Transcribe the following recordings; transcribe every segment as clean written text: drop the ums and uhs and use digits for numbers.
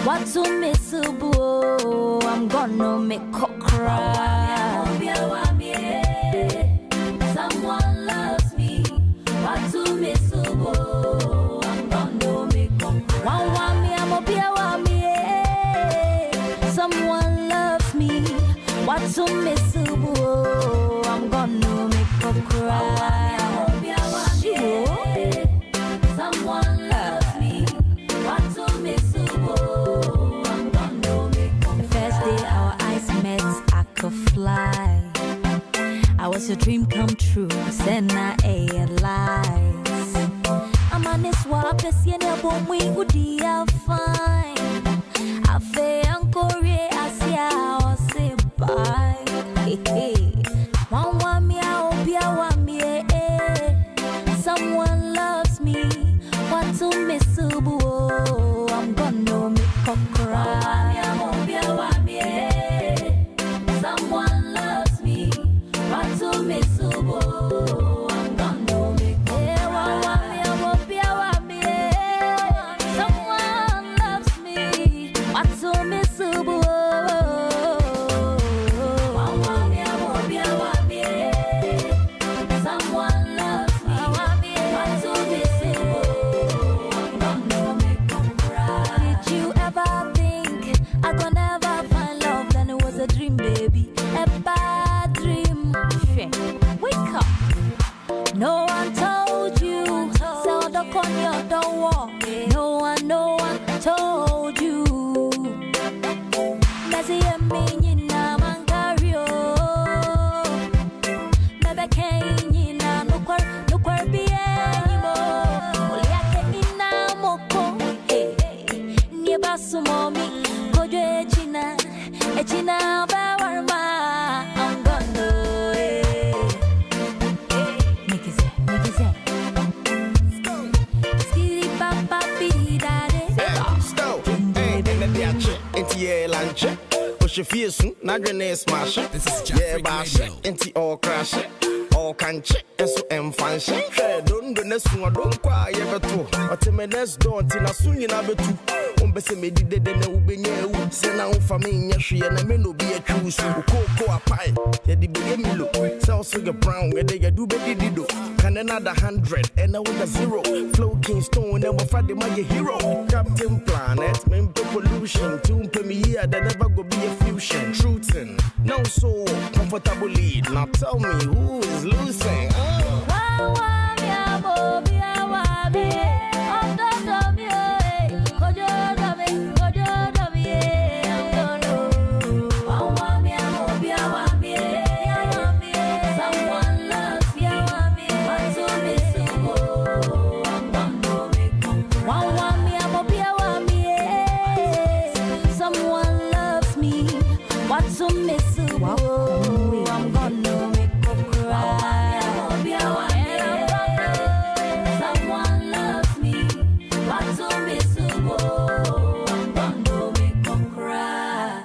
What's so miserable? I'm gonna make her cry. Someone loves me. What's so miserable? I'm gonna make her cry. Someone loves me. What's so miserable? I'm gonna make her cry. Someone loves me. What's so miserable? I'm gonna make her cry. The first day our eyes met, I could fly. I was your dream come true. Send I lies. I'm on this walk, I see a bomb we would be fine. I feel Uncle Ray, I see how I say bye. Hey, one want me, I hope you want me. Someone loves me. What's so miserable? I'm gonna make her cry. Someone loves me. What's so miserable? I'm gonna make her cry. Someone loves me. What's so miserable? Someone loves me. What's so miserable? I'm gonna make her cry. Did you ever think I could never find love? Then it was a dream, baby, a bad dream. Wake up. No one told you. So the corner don't walk. No one told you. Messi and me na mangario. Bebe kenyi na nukwar bi anymore. Oli ake ina moko. Ni basu momi. Kojo echina bawarma. I'm gonna make it say. Skitty papa be daddy. Stop. Hey, and the check. Into lunch. Push your fears, not your name smash. This is Jeffrey Radio. Into all crash. All can check. And so function. Don't do this one. Don't cry ever too. But the menace don't. In a soon you never too. Umbese me did the ubenye. Send out for me. Yashi and I may no be a choose. Cocoa a pie. Yeah, the big milo. Sell sugar brown. Where they do baby dido. Can another 100 and I with a 0. Flow King Stone and we'll find my hero. Captain Planet, main pollution. Tune me here that never go be a fusion. Truthing. No soul. Comfortable lead. Now tell me who is losing. Someone loves me. What's so miserable? I'm gonna make her cry. Someone loves me. What's so miserable? I'm gonna make her cry.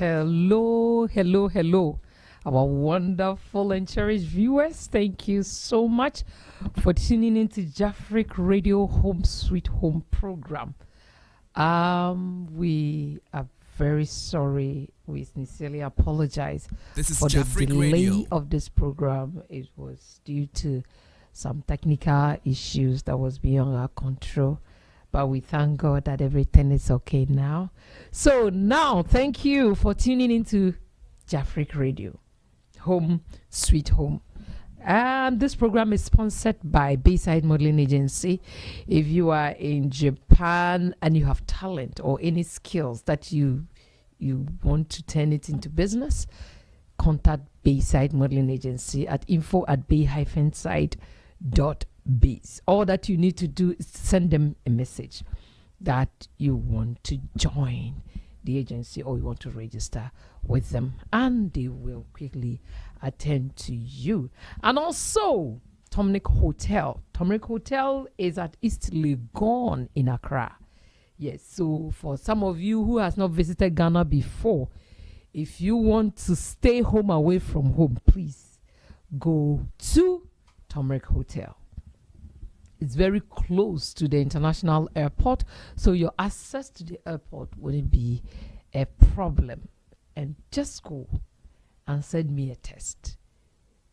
Hello, hello, hello. Our wonderful and cherished viewers, thank you so much for tuning into Jafric Radio Home Sweet Home program. We are very sorry. We sincerely apologize for the delay Radio. Of this program. It was due to some technical issues that was beyond our control. But we thank God that everything is okay now. So now, thank you for tuning into Jafric Radio, Home Sweet Home. And this program is sponsored by Bayside Modeling Agency. If you are in Japan and you have talent or any skills that you want to turn it into business, contact Bayside Modeling Agency at info@bay-side.biz. All that you need to do is send them a message that you want to join the agency or you want to register with them, and they will quickly attend to you. And also Tomnic Hotel. Tomnic Hotel is at East Legon in Accra. Yes, so for some of you who has not visited Ghana before, if you want to stay home away from home, please go to Tomric Hotel. It's very close to the international airport, so your access to the airport wouldn't be a problem. And just go and send me a test.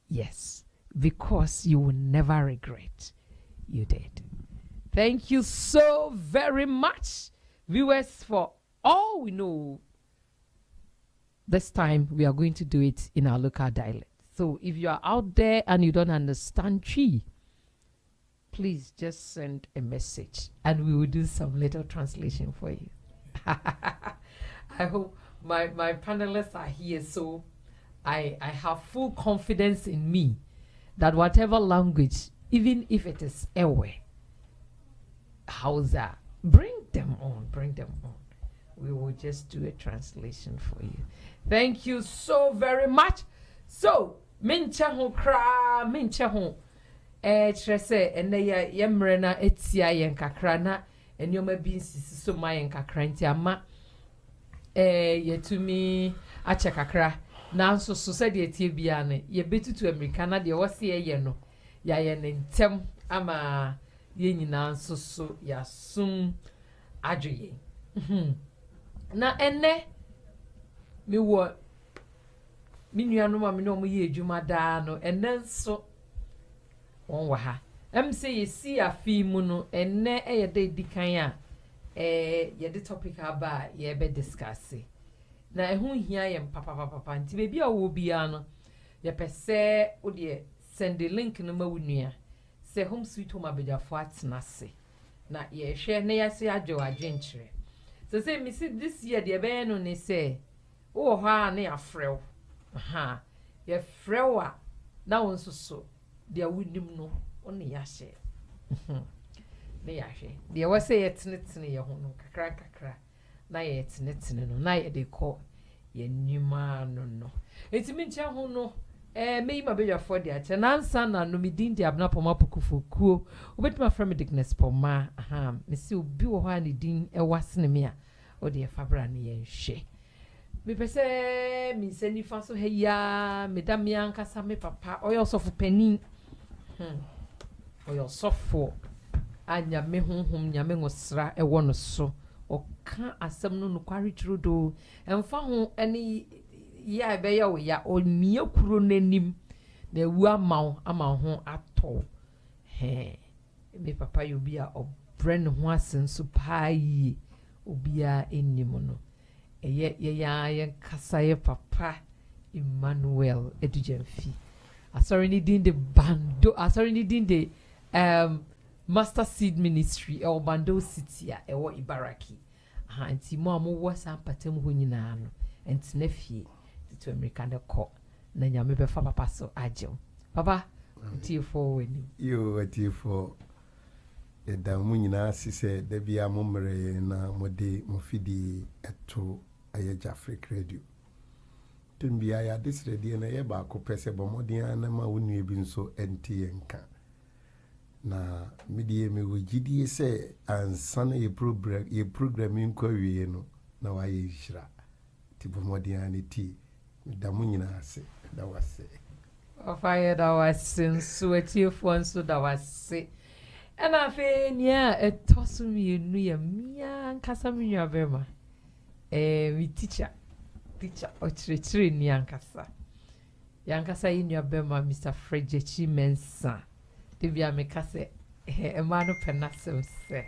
Yes, because you will never regret you did. Thank you so very much, viewers, for all we know. This time we are going to do it in our local dialect. So if you are out there and you don't understand Chi, please just send a message and we will do some little translation for you. I hope my panelists are here, so I have full confidence in me that whatever language, even if it is Ewe, Hausa, bring them on. We will just do a translation for you. Thank you so very much. So, mincha ho kra, mincha ho. Trese, and they yemrena etia yen kakrana, and you may be so my yen kakranti ama. Yetumi acha kakra. Now so society biane, ye betu to Americana, de was ye yeno. Ya yen tem ama yen so ya sum adrie. Na ene mi wo mi nuanu ma mi no mo ye adwuma da no ene so won wa ha say ye see afi mu no ene ye de dikan a ye de topic aba ye be discuss na ehun hia ye papa nti bebi a wo bia no ye pese wo de send the link no ma wunua se home sweet home abejafo atena se na ye hwe na ye se adwo agyenkyere. So say me see this year the be no ne say wo ha na ya frew aha ye frew a na won so de awunim no on ya hye na ya hwe de wo say ye tenetene ye ho no kakra na ye tenetene no na ye de ko ye nyima no etimi nche ho no me ma be for de ache na nsa na no mi din de abna poma pokufokuo obetima from dickness poma aha me si obi wo ho ani din wasene me a o de fabra ne ye hwe me pese mi se ni fa so heya me da me ankasa me papa oyo sofo panin oyo sofo anya me honhom nya me ngosra ewo no so o ka asem no no kwari trudo emfa ho ani ya be ya wo ya onmie kuro nanim na ewu ama ho ato me papa yo bia obre ne ho asenso paayi obia enim no ye kasa ye papa Emmanuel Edujemfi asori ni din de bando asori ni din de Master Seed Ministry e Bando City a ewo Ibaraki anti mo amowo sampatem ho nyina no entena fie to America de ko na nyame be fa papa so agem papa tie for weni yo tie for da mu nyina sise da bia mo mre na mode mo fidi eto aye Jafric Radio tumbia ya this radio na ye ba ko pese bo modin na ma wonu ebi nso enti enka na midie me wogidie se ansa na ye programming kwa wie no na wa ye hira tipo modernity da mo nyina ase da wase Fire that was since sweaty for so that was sick. And I feel near a toss me near me and Casamia Bema. We teacher or tree Yankasa. Yankasa in your Bema, Mr. Frederick Mensa. Divia Mecase, a man of Penasum, sir.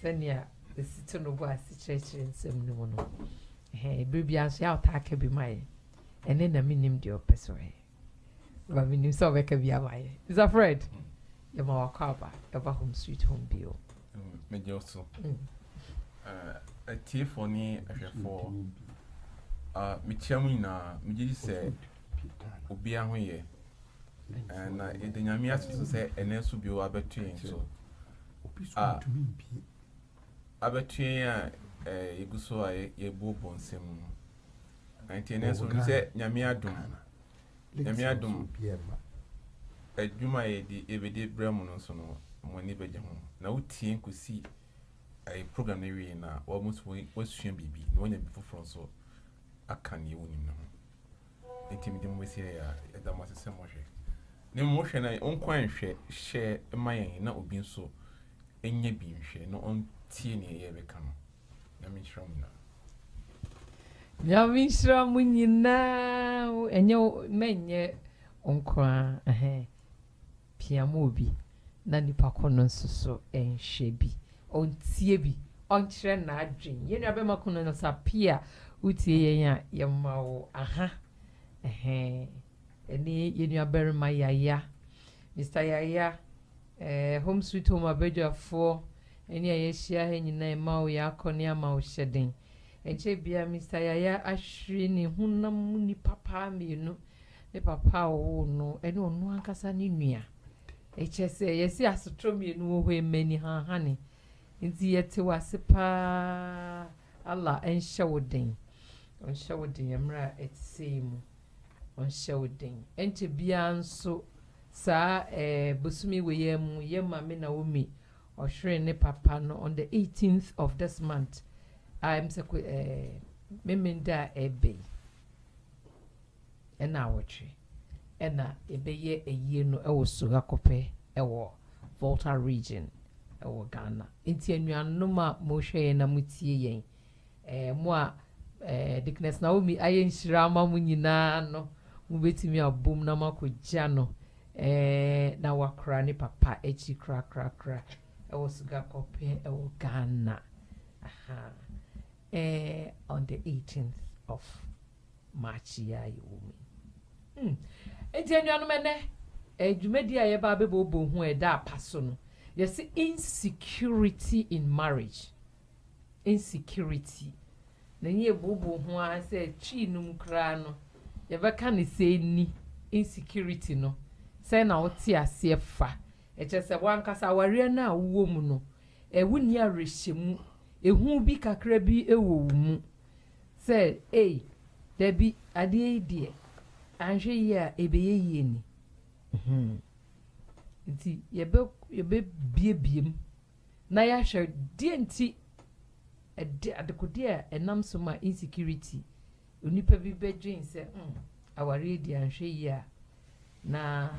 Senia, the citizen of was situation in some no. Hey, baby, I shall take be mine. And then I mean him your persuade. But we knew so we can be a way. Is that Fred? You're more cover, ever home sweet home bill. Maybe also. A tea for me, for Michamina, Miji said, Ubia Hoye. And the Yamias to say, and then to be Abertine. So, Abertine, a guso, a bobon sim. 19 years old, say, Yamia Dum. Yamia Dum. A Juma, the everyday Bremen, so no, money bedroom. Now, Tien could see a program area now, almost was shame baby, no one before from so. I can't you know. Intimidating with here, that was a same motion. No motion I own quite share my not being so. Any being share, no on teeny ever come. I mean, from now. Yamin Shram when you now, and your men yet on cry a Piamobi, Nanny Paconon so and Shebi, on Tiebi, on Trena dream. You never maconos appear. Uti ya mao aha eni yenu abere ma yaya Mr. Yaya home sweet home abeja for eni ayeshia he nyina ma o ya akoni ama o hyeden enche bia Mr. Yaya ahwe ni hunam ni papa mienu ne papa o no eni onu ankasa ni nua eche se yesi asotro mienu wo hwe mani ha ne nti yete wasepa Allah enhyewodin on showding yamra et same on showding ente bia nso sa busumi we yema me na womi ohwere ne papa no on the 18th of this month I'm memenda ebe ena awotwe ena ebeye eyi no ewo suga kope ewo Volta region ewo Ghana enti anuanom a mo hwe na mutie yen mo a Dickness Naomi ayen shirama mu nyina no mu betimi abom na makogya no na wakra ne papa echi kra ewo suga kope ewo Ghana aha on the 18th of March ya yumi enti anuanu mene dwumadi a ye ba bebo hu eda apaso no yes insecurity in marriage insecurity na ye bobo ho a se twi num kra no ye beka ne se ni insecurity no se na wote ase fa eche se wankasa aware na awuo mu no wuni arehemu ehu bi kakra bi ewo mu se da bi ade die anhwe ye a ebeye ye ni nti ye be biebiem na ya hwe die nti adekode enam so ma insecurity onipa bi bedwen se aware di anhwe yi a na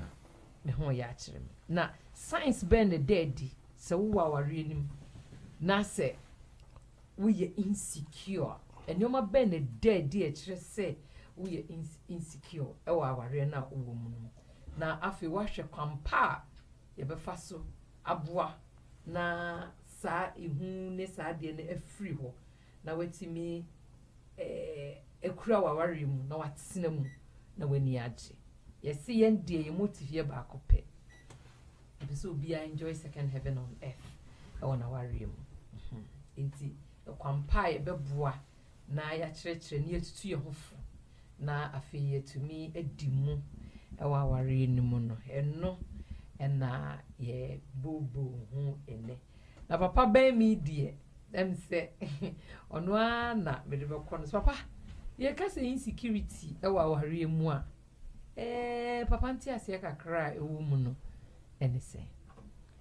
me ho ya kire me na science ben the dead se wo aware nim na se we ye insecure enoma ben the dead e kire se we ye insecure e wo aware na wo mu na afi wa hwe kwampa ye be fa so aboa na sa ihu ne sa de ne afri ho na watimi ekura waware mu na watsena mu na wani age yesi yen de ye motive ba kope ebiso obi enjoy second heaven on earth e wona ware mu enti kwampa ye beboa na ya kyerɛkyerɛ ne yetutu ye hofo na afi yetumi edimu e waware ni mu no eno na ye bobo hu ene na papa ben mi die dem se ono na me de bekọ no papa ye ka se insecurity e wa aware mu a papa nti ase kakra e wo mu no ene se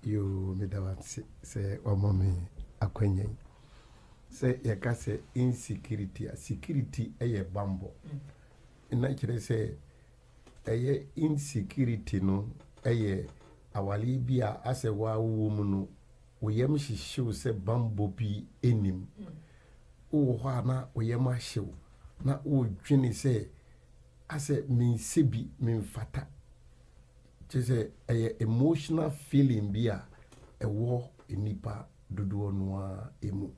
yo me da wat se o mo me akwanyen say yɛka sɛ insecurity a security ɛyɛ bambɔ na kyerɛ sɛ ɛyɛ insecurity no ɛyɛ awale bi a asɛ waawo mu no woyam hyehyew sɛ bambɔ bi anim wowɔ hɔ a na woyam ahyew na wodwene sɛ asɛ mensɛ bi memfata kyerɛ sɛ ɛyɛ emotional feeling bi a ɛwɔ nipa dodoɔ no a emu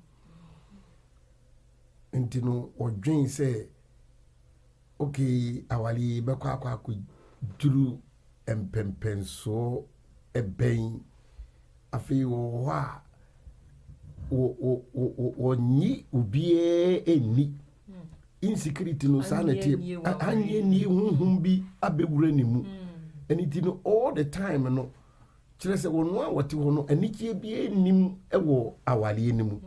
nti no ɔdwen sɛ okay awale bɛkɔ akɔduru mpɛmpɛnsoɔ ɛbɛn afei wɔ hɔ a wɔnyi obiara ɛnni insecurity no saa na tie anyɛ nie honhom bi abɛwura ne mu ɛno nti no all the time no kyerɛ sɛ wɔn a wɔte hɔ no anigyeɛ biara nnim ɛwɔ awaleɛ no mu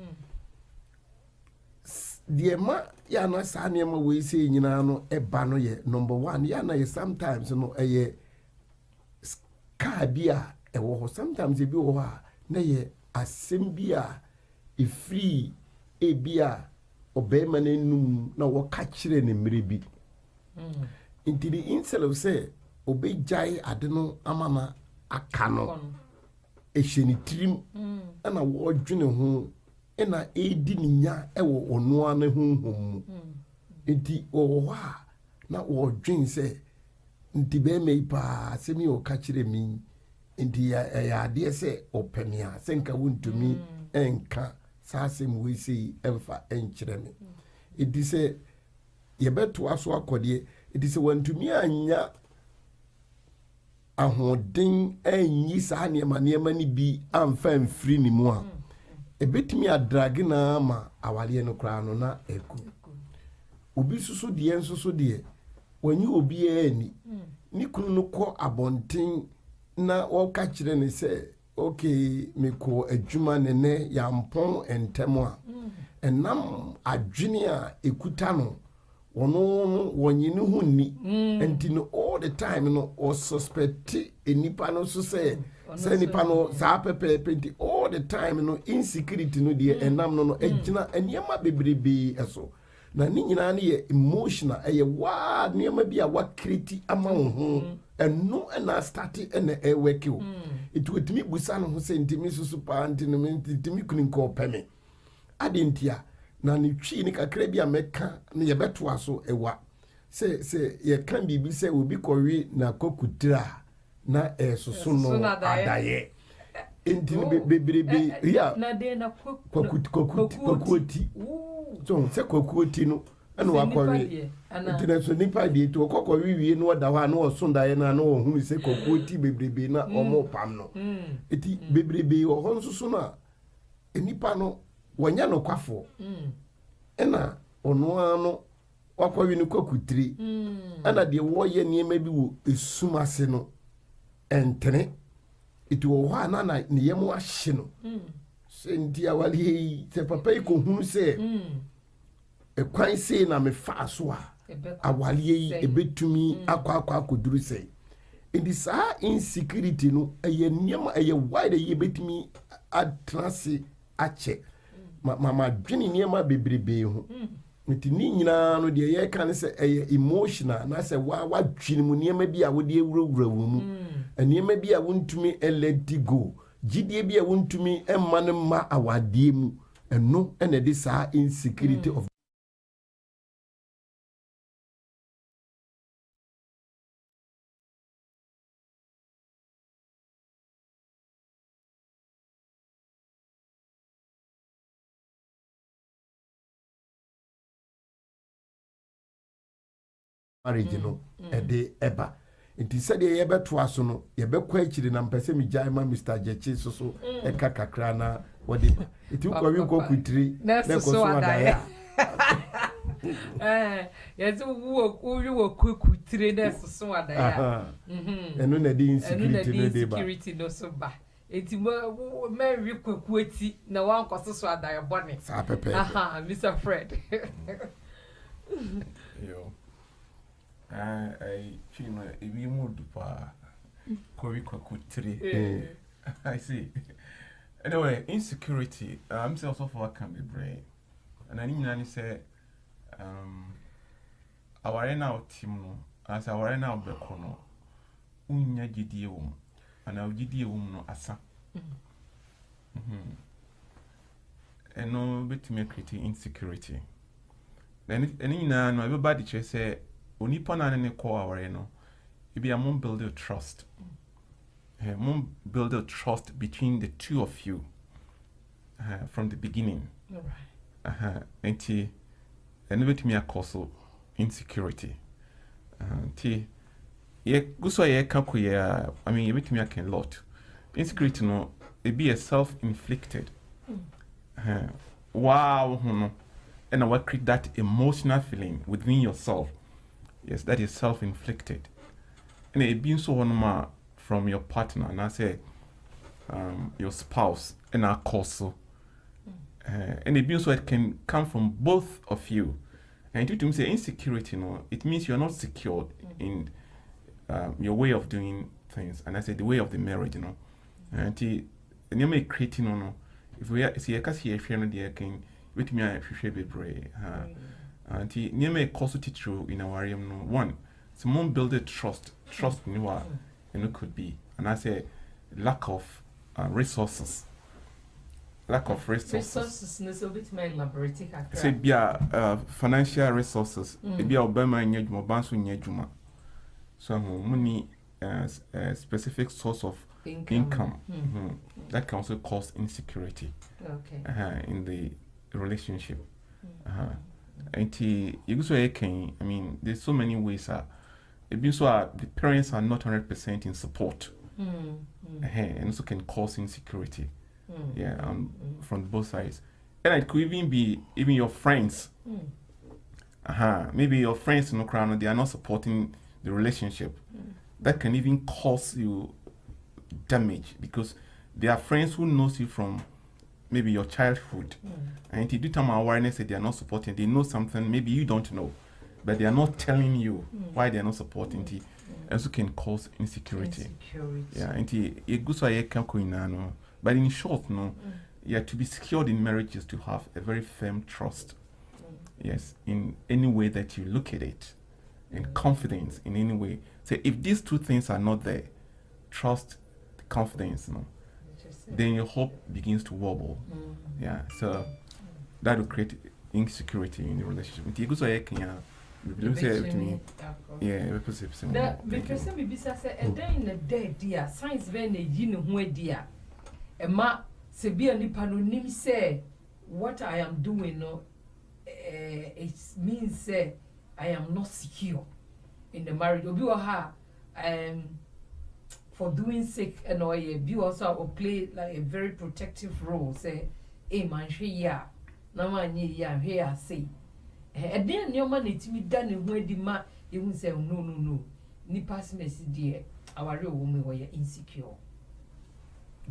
deɛ ma yɛana saa nneɛma wei sɛ nyinaa no ɛba no yɛ number 1 yɛana yɛ sometimes no ɛyɛ kaa bi a ɛwɔ hɔ sometimes ebi wɔ hɔ a na yɛ asɛm bi a ɛfiri ebi a ɔbɛrima no anum na wɔka kyerɛ ne mmerɛ bi nti ne instead of sɛ ɔbɛgyae ade no ama na aka no ɛhyɛ ne tirim ɛna wɔdwene ho ɛna ɛdi ne nya ɛwɔ ɔnoa ne honhom mu nti wɔwɔ hɔ a na wɔdwene sɛ nti bɛrima yi paa asɛm yi ɔka kyerɛ me nti ɛyɛ adeɛ sɛ ɔpɛme a sɛ nka wontumi ɛnka saa asɛm wei sei ɛmfa ɛnkyerɛ me ɛdi sɛ yɛbɛtoa so akɔdeɛ ɛdi sɛ wantumi anya ahoɔden anyi saa nneɛma no bi amfa mfiri ne mu a ɛbɛtumi adrage na ma awaleɛ no koraa no na ɛku obi soso deɛ wanyi obiara ani ne kunu no kɔ abɔnten na wɔka kyerɛ ne sɛ okay mekɔ adwuma ne yampɔn ntɛm a ɛnam adwene a ɛkuta no wɔno wɔnye ne ho nni nti no all the time no ɔsuspecte nipa no so sɛ nipa no saa pɛpɛɛpɛ nti all the time no insecurity no deɛ ɛnam no ɛgyina nneɛma bebrebee ɛso na ne nyinaa no yɛ emotional ɛyɛ waa nneɛma bi a wakreti ama wo ho ɛno ɛna starte ɛna ɛwɛke wo ɛti wɔtumi busa no ho sɛ ntimi susu paa nti no ntimi kuni nka ɔpɛ me ade nti a na ne twi ne kakra bi a mɛka ne yɛbɛtoa so ɛwa sɛ yɛka biribi sɛ obi kɔwe na kɔkutira na ɛsoso no adayɛ nti no bebrebe ya kwakuoti so sɛ kwakuoti no ɛna wakɔwe nti na so nipa deɛ to kɔkɔwe wie no ɔda hɔ a na ɔso daeɛ no a na ɔhunu sɛ kwakuoti bebrebe na ɔmo pam no nti bebrebe wɔ hɔ nso so no a nipa no wɔnyɛ no kwafoɔ ɛna ɔno ara no wakɔwe no kwakutire ɛna deɛ wɔyɛ nneɛma bi wɔ esum ase no ɛntene ɛti wɔ hɔ a na ne yɛm ahye no sɛ nti awale yi sɛ papa yi kɔhunu sɛ ɛkwan sei na mefaa so a awale yi ɛbɛtumi akɔduru sɛ nti saa insecurity no ɛyɛ nneɛma ɛyɛ wide ɛyɛ ɛbɛtumi atena se akyɛ ma dwene nneɛma bebrebee ho nti ne nyinaa no deɛ yɛka ne sɛ ɛyɛ emotional na sɛ wadwene mu nneɛma bi a wode awurawura wo mu nneɛma bi a wontumi let it go gyidie bi a wontumi ɛma no ma awadeɛ mu ɛno ɛna de saa insecurity of marriage no ɛde ɛba nti sɛdeɛ yɛbɛtoa so no yɛbɛkɔ akyiri na mpɛ sɛ megyae ma Mr. Gyeche so ɛka kakra na wɔde ba nti wokɔwe nkɔ kutiri na ɛkɔ so adaeɛ a yɛsɛ wowi wɔ kutiri na ɛsoso adaeɛ a ɛno na de insecurity no so ba eti mɛwi kwaku eti na wankɔso so adaeɛ bɔne saa pɛpɛ Mr. Fred yo I know if you move pa Kowi Kwakutri. I see. Anyway, insecurity. I'm also for can be brain. and ani nyina ni say aware na otim no as aware na obeko no unya gidie wo ana gidie wo no asa eno betime create insecurity then any nyina no everybody say onipa na ne call aware no e be among build a trust build a trust between the two of you from the beginning. All right. And betime akoso insecurity. Ye guso ye kakuya, I mean, you betime a lot. Insecurity no, it be a self-inflicted. Wow, no. And I will create that emotional feeling within yourself. Yes, that is self-inflicted. And it being so one from your partner, and I say your spouse, and I call so. And it being so it can come from both of you. And to say insecurity, it means you're not secured in your way of doing things. And I say the way of the marriage, And you may create, if we see a case here, the king, with me, I should be brave. And you may cause it true in our area. One, someone build a trust in what it could be. And I say lack of resources. Lack of resources. Say be financial resources. Be Obama in Yajuma, Bansu in Yajuma. So money as a specific source of income. That can also cause insecurity. Okay. In the relationship. And you so I mean, there's so many ways. It means so the parents are not 100% in support, and also can cause insecurity. From both sides, and it could even be your friends. Maybe your friends in the crowd, they are not supporting the relationship. That can even cause you damage because there are friends who knows you from maybe your childhood, and to do time awareness that they are not supporting, they know something maybe you don't know, but they are not telling you why they are not supporting it, also can cause insecurity. Yeah, and it goes why you but in short, yeah, to be secured in marriage is to have a very firm trust. Yes, in any way that you look at it, and confidence in any way. So if these two things are not there, trust, confidence, then your hope begins to wobble. Yeah, so that will create insecurity in the relationship. Because I can, to me, yeah, because maybe say a day in a day, dear, science when you know who dear, a ma se be a nipano say what I am doing, it means say I am not secure in the marriage. For doing sake and you also play like a very protective role. Say, hey man, ya, no man, here say. And then your money to me done in where the man, you won't say, no. Ni pass message, dear. Our real woman were insecure.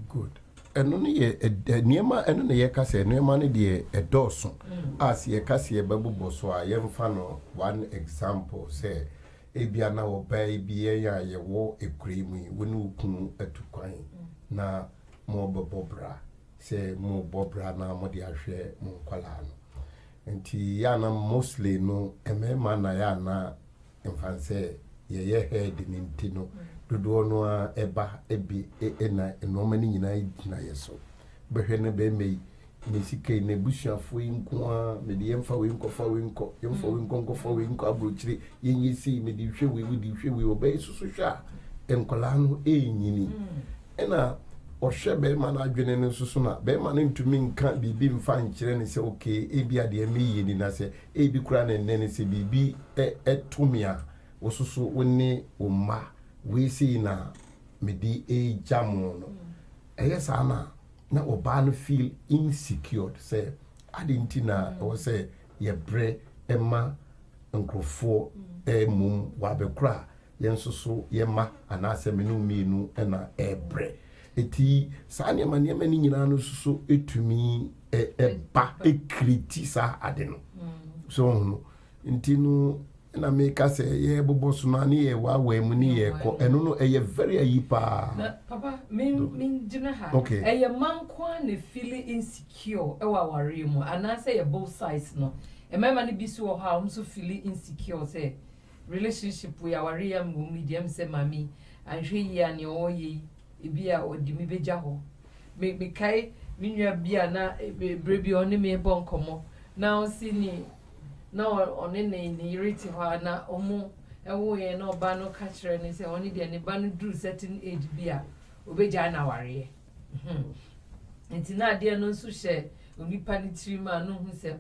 Good. And only a near man, and only a casse, near money, dear, a dawson. As ye cassia babu bosso, I am fan one example, say. Ebiana or baby, ye war a creamy, when you come at to quine. Na more bobra, say more bobra, na modia share, more colano. And Tiana mostly no, a man Nayana, and fancy, ye head in Intino, to do no eba, ebi, ena, and no many united so. But Henry Bay may. Nisike nebusha fo inko me de yemfa we inko fa we inko yemfa we inko fa we inko abrochire yenyi si me de hwe we obey susu hwa enkola no enyini ena ohwe be ma na adwene ne susu na be ma ne ntumi nka bibi mfa nkire ne se okay ebi ade me yini na se ebi kura ne ne se bibi etumia wo susu woni wo ma we si na me di ejamo no eyesa na oba no feel insecure say adentina or say ye bre emma nkrofo mum wabekra yensoso yema anase menu na ebre eti sane mane mani nyina no suso etumi ba ekriti sa ade no so no ntino na make us say bobo sunani wa we mu ni ye ko eno no very ayipa na papa min jina ha okay man kwa ne feeling insecure e wa ware mu ana say both sides no emema ne bisu wo ha so feeling insecure say relationship we ware ya mu medium say mami anhwe yi ane o yi ebi a odi mi beja ho me kai minua bia na brebi oni me bon komo na o si ni na oni ne iriti ho na omo ewo ye na oba no ka kire ni say oni de ne ba no do certain age bia obeja na ware enti na de no nso hye onipa ni trima no hu say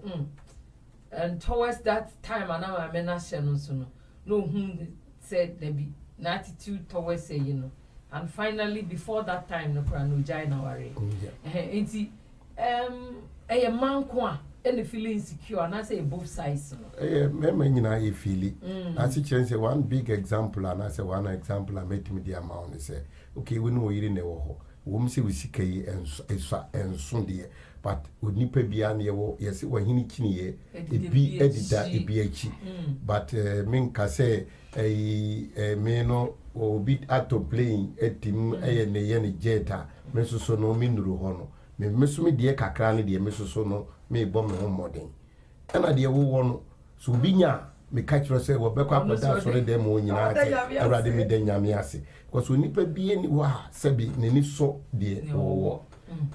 and towards that time ana ma na hye no nso no hu said there be na attitude towards say you know. And finally, before that time, no prano jaina worry. Enti, a man kwa any feeling insecure, and I say both sides. Memang ina I feel it. I see chance one big example, and I say one example I made me the amount. I say, okay, we know you know. We say we see kay and Sunday, but would nipe biani wo yes when he chini be editor a BH. But minka say a meno or bit ato playing etim ne yeni jeta meso so no minuru hono me meso me de kakra ne de meso so no me bom me ho modern ana de wo wono so binya me catch say wo be kwa poda so de mo nyina ate awrade me de nyame ase because onipa bi ani wa sabi ne ni so de wo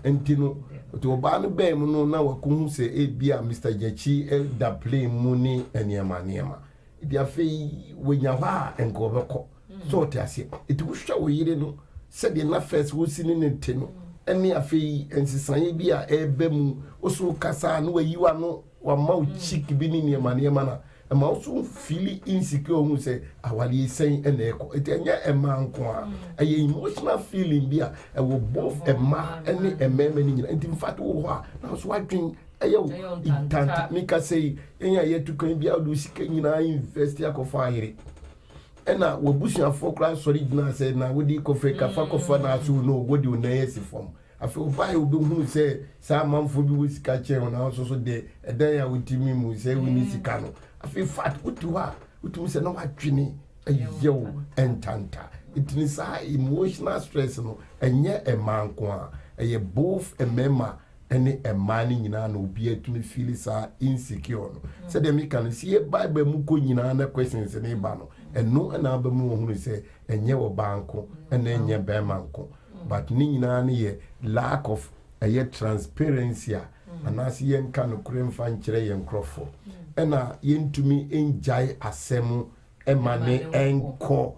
enti no to ba no be mu no na wa ko hu se e bia Mr. Jachi da play mu ni eniema dia fe wonya hwa enko beko so te ase eti wo hwa wo yire no se de na first wo sini ne te no eni afi ensisan bi a ebe mu oso kasa no wayiwa no wa mau chick bi ni niema na ma oso feel insecure hu se awali sen ene eko eti anya ema nko a emotional feeling bi a e wo both ema ene emema ni nyina enti mfat wo ho a na so adwen ayo intant mika say enya yetu kan bia do sika nyina invest akofa ayire ena wobusuafo kra sori gina say na wodi kofe kafa kofa na so no wodi o na yesi form afi obai obi hu say sa manfo bi wo sika che na so de edan ya wotimi mu say we ni sika no afi fat utu ha utu say na wadwene ayo entanta itini sa emotional stress no enye emanko a eye both emema any a man nyina na obi atumi feel sa insecure no say dem kan see bible mu ko nyina na questions ne ba no eno na ba mu ohunu say enye wo banko ena enye be manko but ni nyina na ye lack of a transparency and as yen kan kure mfa nkyere yen krofo ena yentumi enjai asem emane enko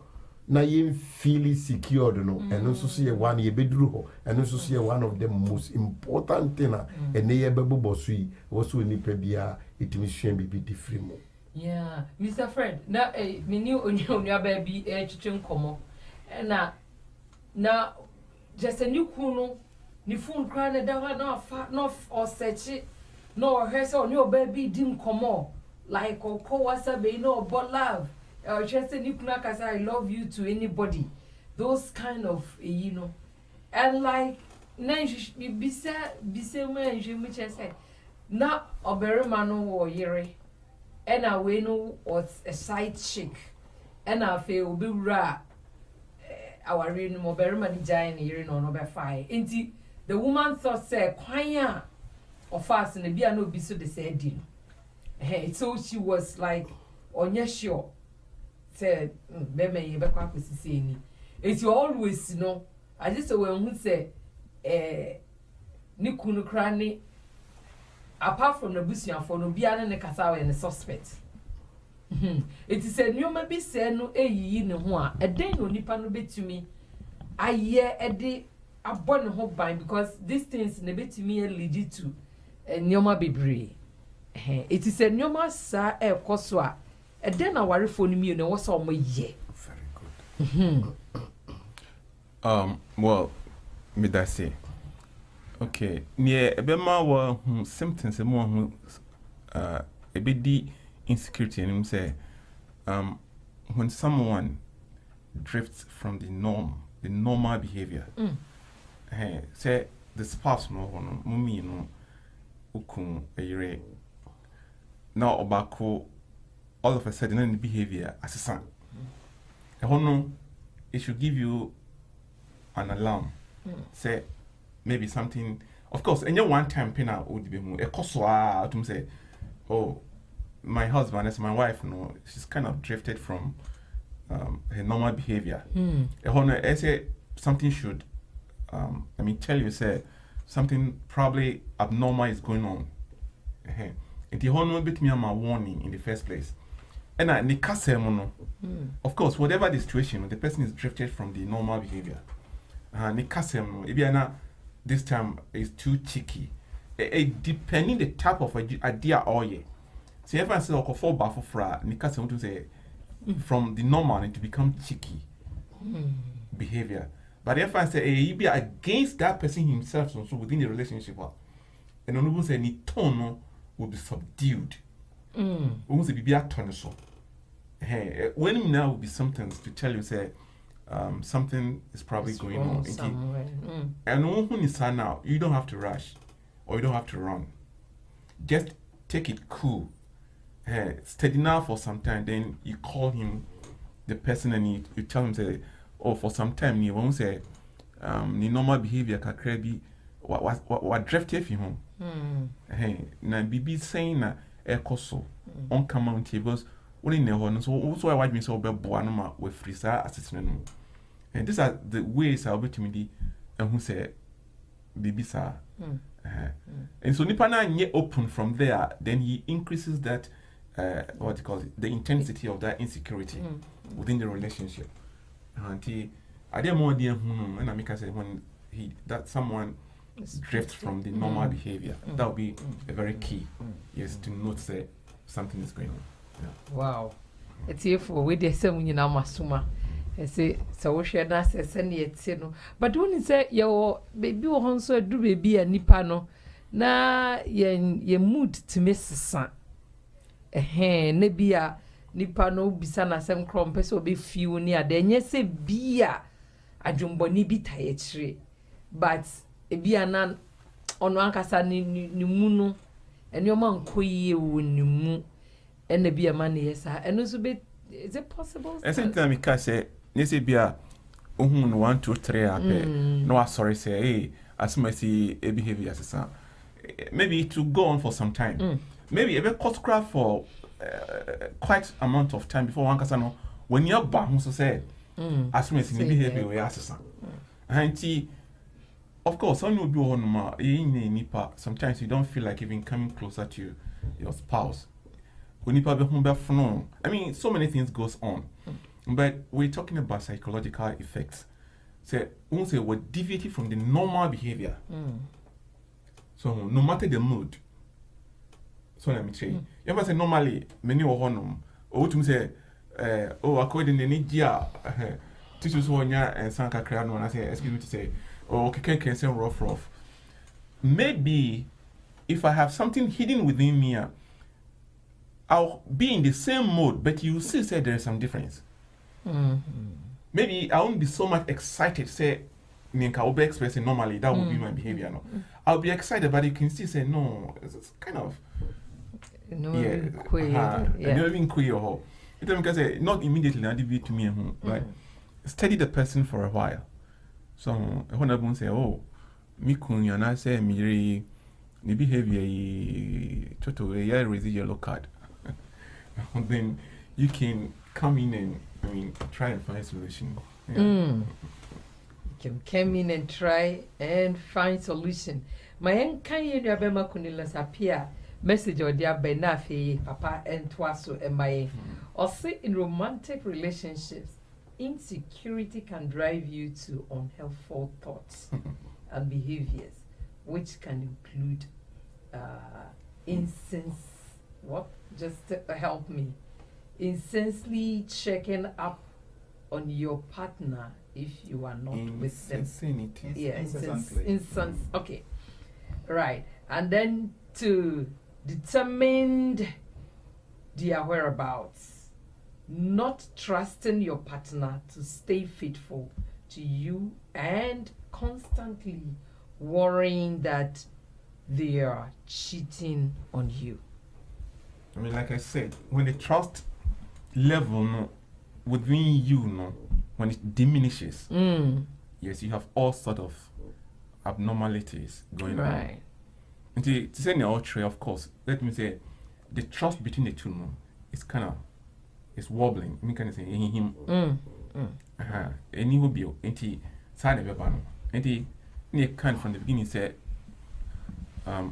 na yen feel secured no eno so ye one ye beduru ho eno so ye one of the most important thing ene ye bebobo so yi wo so nipa bia itimi hwen bibi different mo yeah Mr. Fred na me ni onua ba bi chiche nkomo na just a new kunu ni phone cry na da na fa no or search no he say onua ba bi di nkomo like ko wasa be no but love just say nikuna kasa I love you to anybody those kind of you know and like na bisa man je mu say na oberima no wo yire and we no was a side chick and I feel obi wura our real no oberima ni giant yire no no be fine enti the woman thought say kwanya of us na bia no bi so de say di no so she was like onye sure said bema ye be kwa kwesisi eni it's always you know I just say when who say ni kunu krani apart from the busuafo no bia ne kasa we ne suspect it is a new maybe say no eyiyi ne ho a eden no nipa no betumi aye ede abɔ ne ho ban because these things ne betumi lead to nyoma bebre it is a nyoma sa ekoso a eden na warefo no mi no wo so mo ye very good well me that say okay near ebema wa symptoms mo ebedi insecurity and him say when someone drifts from the normal behavior say the spouse no hono mummy no ukun ayire na obako all of a sudden any behavior as a son. It should give you an alarm. Say maybe something. Of course, any one time pina would be more. To say, oh, my husband, as my wife, she's kind of drifted from her normal behavior. I say something should. Tell you, say something probably abnormal is going on. And the whole bit me a warning in the first place. And of course, whatever the situation, the person is drifted from the normal behavior. This time is too cheeky. Depending the type of idea or ye. So if I say fall back for Nikasem to say from the normal to become cheeky behavior. But if I say you be against that person himself, so within the relationship, and on say any tone will be subdued. Almost be a tone so. When now will be sometimes to tell you say something is probably it's going on somewhere. And when is now, you don't have to rush or you don't have to run. Just take it cool. Steady now for some time, then you call him, the person, and you tell him say, oh, for some time you won't say the normal behavior can be what drifted him home. Now BB saying na ekoso on command tables only ne so also I watch me so be boanoma with freezer assistant. And these are the ways I'll be to me and who say BB sa. And so nipa na nye open from there, then he increases that what you call it, the intensity of that insecurity within the relationship. And I didn't more dear and I make I say when that someone drifts from the normal behavior, that would be a very key. Yes, to note that something is going on. Yeah. Wow. It's here for we de say when you na masuma. I say so we share that say no. But when you say your baby wo hon so do baby a nipa no na ye mood to miss san. Ne bia nipa no bisa na sem krom pese obe fiu ni ade nye se bia adwumboni bi taye kire but bia na ono ankasa ni mu no eni o man koyie wo ni mu ena bia ma na yesa eno so be is it possible? I think that because say ne se bia ohun 1 2 3 ape no sorry say hey as my see a behavior as maybe to go on for some time. Maybe a cost craft for quite amount of time before one can know when you're back, so say, as soon as you behavior, we ask and of course, some will be on sometimes you don't feel like even coming closer to your spouse. When you I mean, so many things goes on, but we're talking about psychological effects. Say, won't say we're deviating from the normal behavior. So no matter the mood. So let me say, you ever say normally many or honum or to say according to Nidia tissues and Sanka crown when I say excuse me to say can say rough. Maybe if I have something hidden within me, I'll be in the same mode, but you still say there is some difference. Maybe I won't be so much excited, say I'll be expressing normally, that would be my behavior. No, I'll be excited, but you can still say no, it's kind of even queer or because not immediately to me right. Study the person for a while. So when I say, oh, me and I say me the behavior total raise yellow card. Then you can come in and try and find a solution. You can come in and try and find solution. My enkai yabema kunilas appear message or dear benafi papa and twaso and my or say in romantic relationships insecurity can drive you to unhelpful thoughts and behaviors which can include help me incessantly checking up on your partner if you are not with them. Okay, right, and then to determine their whereabouts, not trusting your partner to stay faithful to you, and constantly worrying that they are cheating on you. I mean, like I said, when the trust level no within you no when it diminishes, yes, you have all sort of abnormalities going on. And to say in the of course, let me say the trust between the two no is kind of is wobbling. I mean, kind of say him. And he will be anti side of a and he kind from the beginning said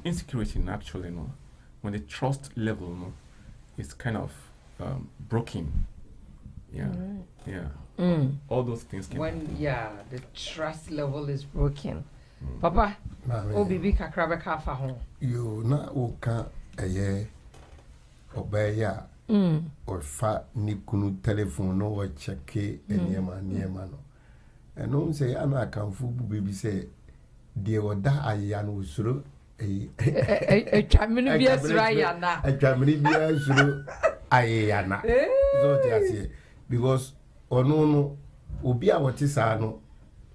insecurity actually no when the trust level no is kind of broken. All those things can when the trust level is broken. Papa, Obibi kakrabe kafa ho. You na oka eye obeya or fa ni kunu telephone no wa checke enema no. Eno say ana kanfu bu baby say de oda aya no usuro atwamini bia sura yana. Atwamini bia usuro ayana. So tiase because ono no obi a wote saa no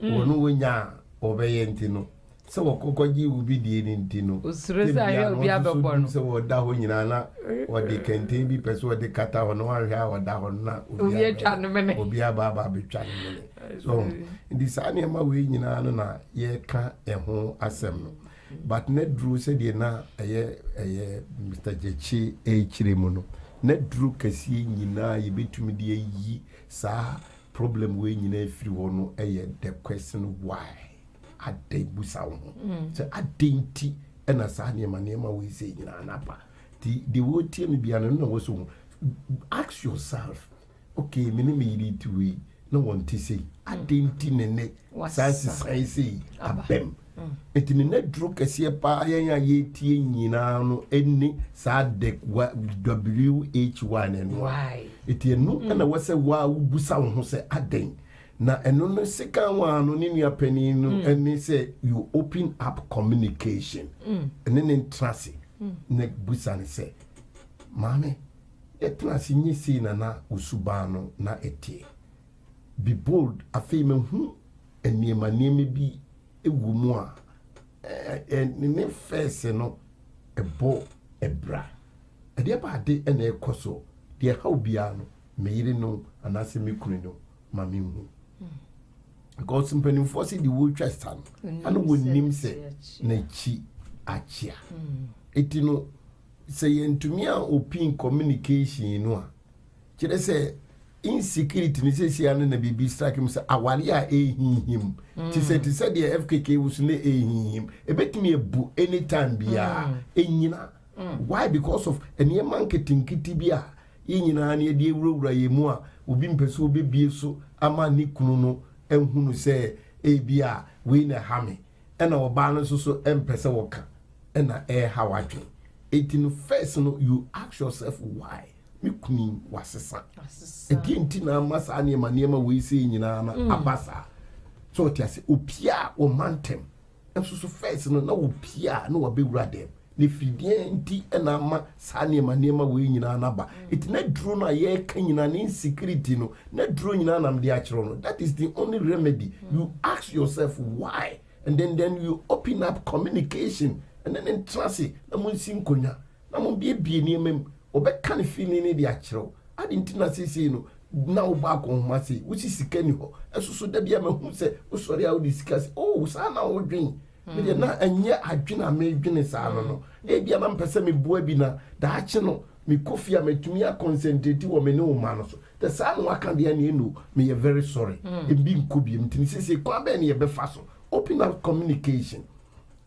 ono wonya obeye ntino se wokokogi obi die ni ntino usuro sa ya obi abebo no se woda ho nyina na wode kenten bi pese wode kata ho no ahwe a woda ho na obi atwa no mene obi aba betwa no mene so ndi saa ne ma we nyina no na ye ka eho asem no but ne dru se die na eye Mr. Jechi chire mu no ne dru kasi nyina ye betumi de yi saa problem we nyina free ho no the question why ade busa ho so adenti ena saa ne ma we say nyina anapa the wo tie me bia no wo so ask yourself okay me yiri to we no want to say adenti ne say abem etini ne dro kese pa yan ye tie nyina no eni saa de WH1 no why eti enu na wase wa busa ho se aden na enu no seka wa no ni nua pani no eni say you open up communication eni ne trust ne busa ne say mame trust nyi si na usuba no na etie be bold afei me hu eniema bi ewu mu a ne face no ebo ebra ade ba de na ekoso de ha obia no me yire no anase me kunu no ma me hu because mpani force the wo twesta no ana wonim se na chi achia eti no se yentumi a open communication no a kire se insecurity ni sesi anu na bibi strike mu se awale a ehihim ti se de FKK wusu na ehihim ebetimi ebu anytime bia enyina why because of enie marketing kiti bia yenyina na de ewurawura yemu a obi mpese obebie so ama ni kunu no ehunu se bia we na hame ena oba no so empese woka ena hawadwe etinu first no you ask yourself why me kuni wasesa again na masa niema we say nyina na abasa so tiase opia o mantem enso first no na opia na wabewura dem ne fidie nti na ma sa niema we nyina na ba it na duro na ye ka nyina na insecurity no na duro nyina na mde akiro no that is the only remedy you ask yourself why and then you open up communication and then in trust na mo sinkonya na mo bie niema obeka ne feeling ni de akiro adi ntina sisi no na oba ko homa se wusi sika ni ho esoso da bia mahu se usori a odi sika se sa na odwen me de na anye adwene a me dwene sa no bia na mpese me boa bi na da ache no me kofia metumi a concentrate wo me ne o ma no so the sa no aka de na enu me ye very sorry e bi nkobi mtini sisi kwa be ne ye be fa so open up communication.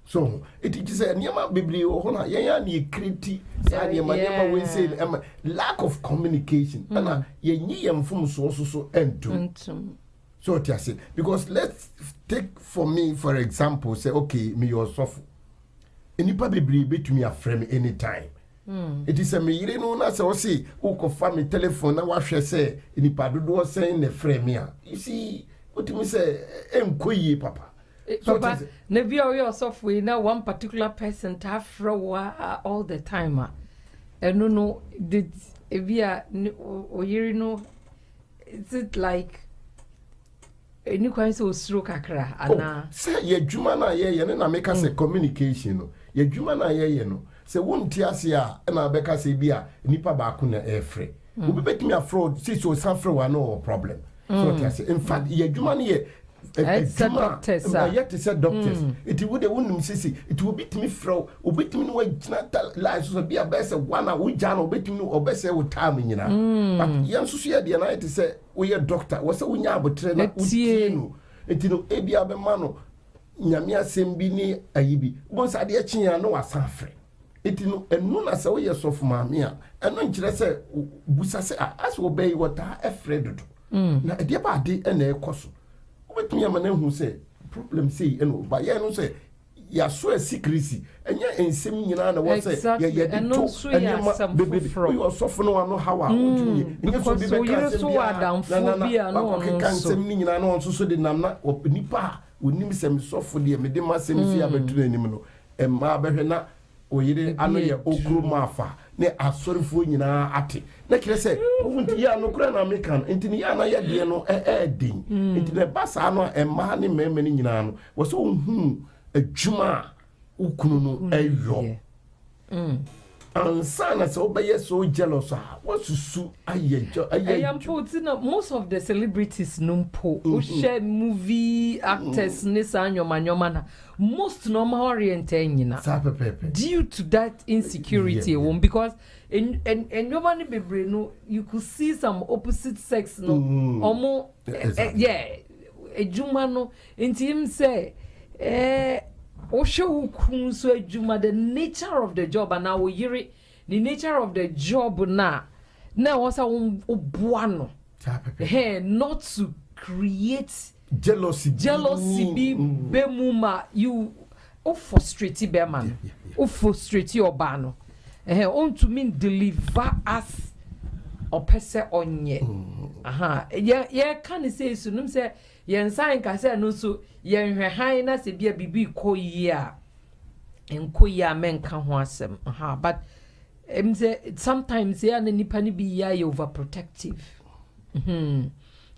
So it is a niema bibli ohona yenya ni kriti sa niema we say lack of communication and yenyi yemfum so entum so tiase because let's take for me for example say okay me your sofu enipa bibli betumi aframe anytime it is a me yire no na say o say o ko fa me telephone na wa hwe say enipa dodo say na frame ya you see what me say enkoyi papa. So but never yourself we now one particular person to have all the time. And no did via or you know is it like any kind of stroke akra and say ye juma na ye na make us a communication no ye juma na ye no say won ti ase a na beka say bia nipa ba ko na efre obi betimi afro say so sanfre wa no problem so I say in fact ye adwuma no ye doctors yet say doctors it would wonum sisi it will betimi fro obetimi no wagina life so be a best one a we jana obetimi no obese wo time nyina but yen so ye de na it say we doctor wo say wo nya abotre na utie no etino ebia be ma no nyame asem bi ni ayibi bon sa de akyiya no wasanfre etino enu na se wo ye sof maame a eno nkire se busa se as wo be wota afredo na e de ba de na ekoso obetumi ama na hu se problem say eno ba ye no se ya so secrecy enye ensem nyina na wo se ye de to enema bebe yo sofo no ano hawa otumi enye so bi be ka se bia no kan nsem nyina no nso so de nam na nipa onim sem sofo de me de masem fi abetu anim no emma behwe na oyire ano ye okuru mafa ne asorifo nyina ate na kire se wunti ya no kura na American ntini ya na ye de no din ntini basa no emma ne meme ni nyina no wo so hu adwuma ukunu no eyo ansana so be so jealous what susu most of the celebrities numpo share movie actors nisa nyoma na most normal oriented nyina due to that insecurity because in nyoma ni bebre no you could see some opposite sex no omo ejuma no intim say Osho kunso ejuma the nature of the job and now yiri the nature of the job na was a obuano not to create jealousy be bemuma you frustrate be man frustrate your bano on to mean deliver us or pese onye yeah can say sunum say yen sign ka say no so yen hwe na se bia bibi koyi a enkoyi a menka ho asem but sometimes ya na nipa ni bi ya overprotective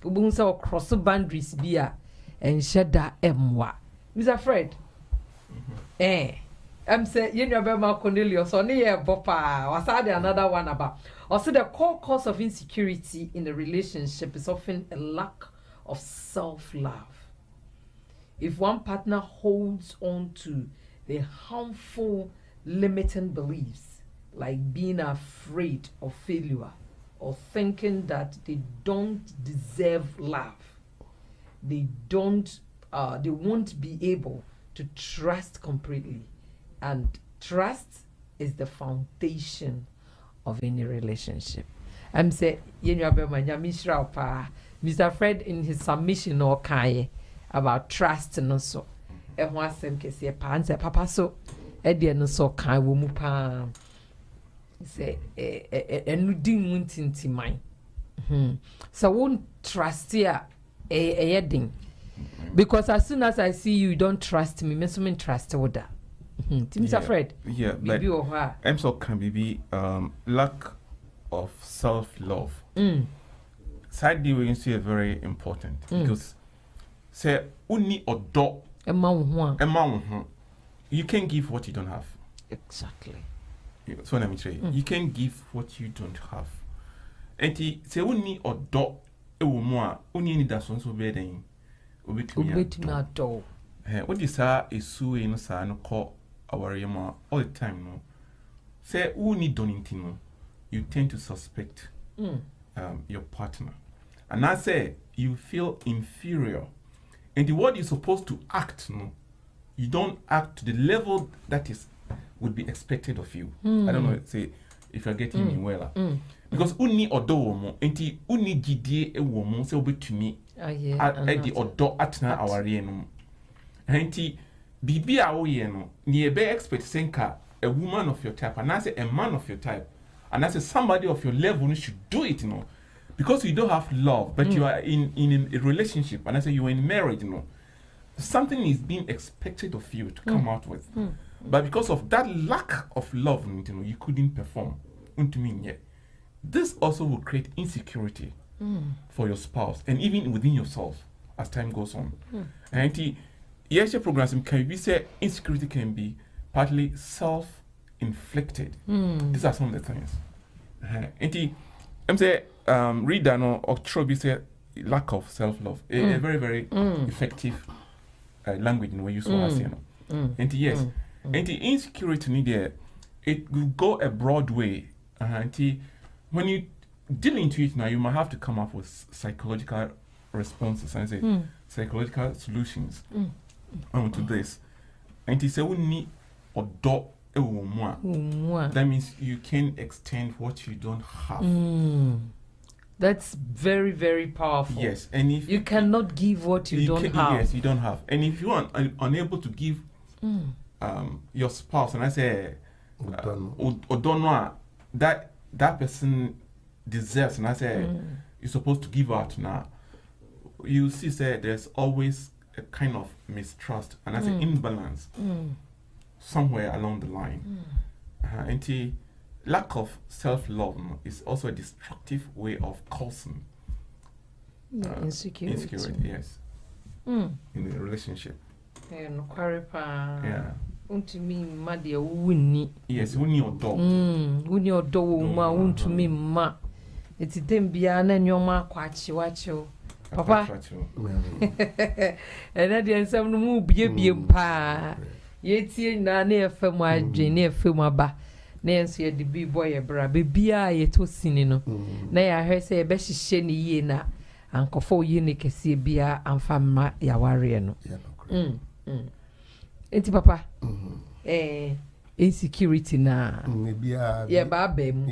ubun say cross boundaries bia ensheda emwa Mr. Fred say you know about Cornelius on here bopa wasade another one about also the core cause of insecurity in a relationship is often a lack of self-love. If one partner holds on to the harmful limiting beliefs like being afraid of failure or thinking that they don't deserve love, they won't be able to trust completely, and trust is the foundation of any relationship. I'm saying Mr. Fred in his submission or kai about trust and so e ho asem kese pa anse papa so e de no so kai wo mu pa say enu din muntintiman so won't trust here a because as soon as I see you don't trust me so trust with that Mr. Fred but I'm so can be lack of self-love side deal we see very important because say uni odo you can't give what you don't have. Exactly. So let me say you can't give what you don't have. And say uni odo e wo mo a uni ni da so so be den obetumi ado what is esu e no sa no call our yama all the time no say uni donity no you tend to suspect your partner. And I say you feel inferior. And the word you're supposed to act, no, you don't act to the level that would be expected of you. I don't know, say if you're getting me well. Because uni odo womo, enti uni gidie e womo se obi to me at the odo atna aware no. Enti bibi a wo ye no, ni ebe expect senka a woman of your type and I say a man of your type and I say somebody of your level should do it, you know. Because you don't have love, but you are in a relationship, and I say you are in marriage, you know, something is being expected of you to come out with. But because of that lack of love, you know, you couldn't perform. This also will create insecurity for your spouse and even within yourself as time goes on. And yes, your programs can be say insecurity can be partly self-inflicted. These are some of the things. I'm say reader no or be say lack of self-love. A very very effective language in way you so as you know. And yes, and the insecurity need there, it will go a broad way. And when you deal into it now, you might have to come up with psychological responses and say psychological solutions to this. And it's a we need or dot. That means you can extend what you don't have. That's very, very powerful. Yes, and if you cannot give what you don't have. Yes, you don't have. And if you are unable to give your spouse, and I say, or don't know that person deserves, and I say you're supposed to give out now. You see, say there's always a kind of mistrust, and I say imbalance. Somewhere along the line. And the lack of self-love is also a destructive way of causing insecurity, yes, in the relationship. Yeah. Yes, when your dog. When your dog want to me ma. It's them biana and your ma quachi. Papa. And at the end, some move be pa. Yeti na na FM adwe na FM aba na enso ye de bi boy bra bebia ye to sini no na ya hwe se ye be hihye ne yie na ankofo yie ne kese bia amfa ma ya ware no enti papa insecurity na ye ba ba mu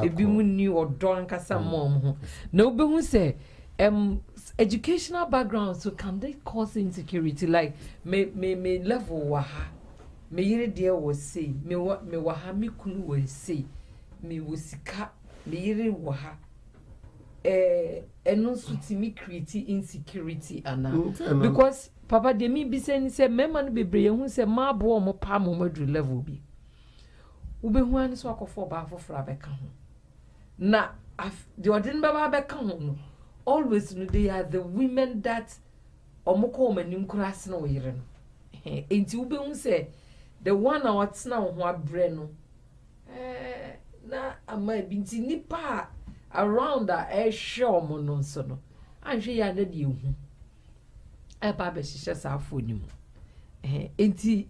ebi mu ni odo ankasa mom ho na obehu se educational background, so can they cause insecurity? Like me level waha, me yere dear was say, me waha me kunu was say, me wasika, me yere waha. And also to me create insecurity because Papa de me be saying say me man be brave who say ma bo mo pa mo madru level bi. Ube hu an so akofo ba fo fra beka ho. Na the ordin baba beka ho no. Always they are the women that omoko manim kras na oyire no enti ube hu say the one na watsena ho abre no na ama binti nipa around that show mo no so no anhwe ya na de hu ba be hihye sa afo ni mu enti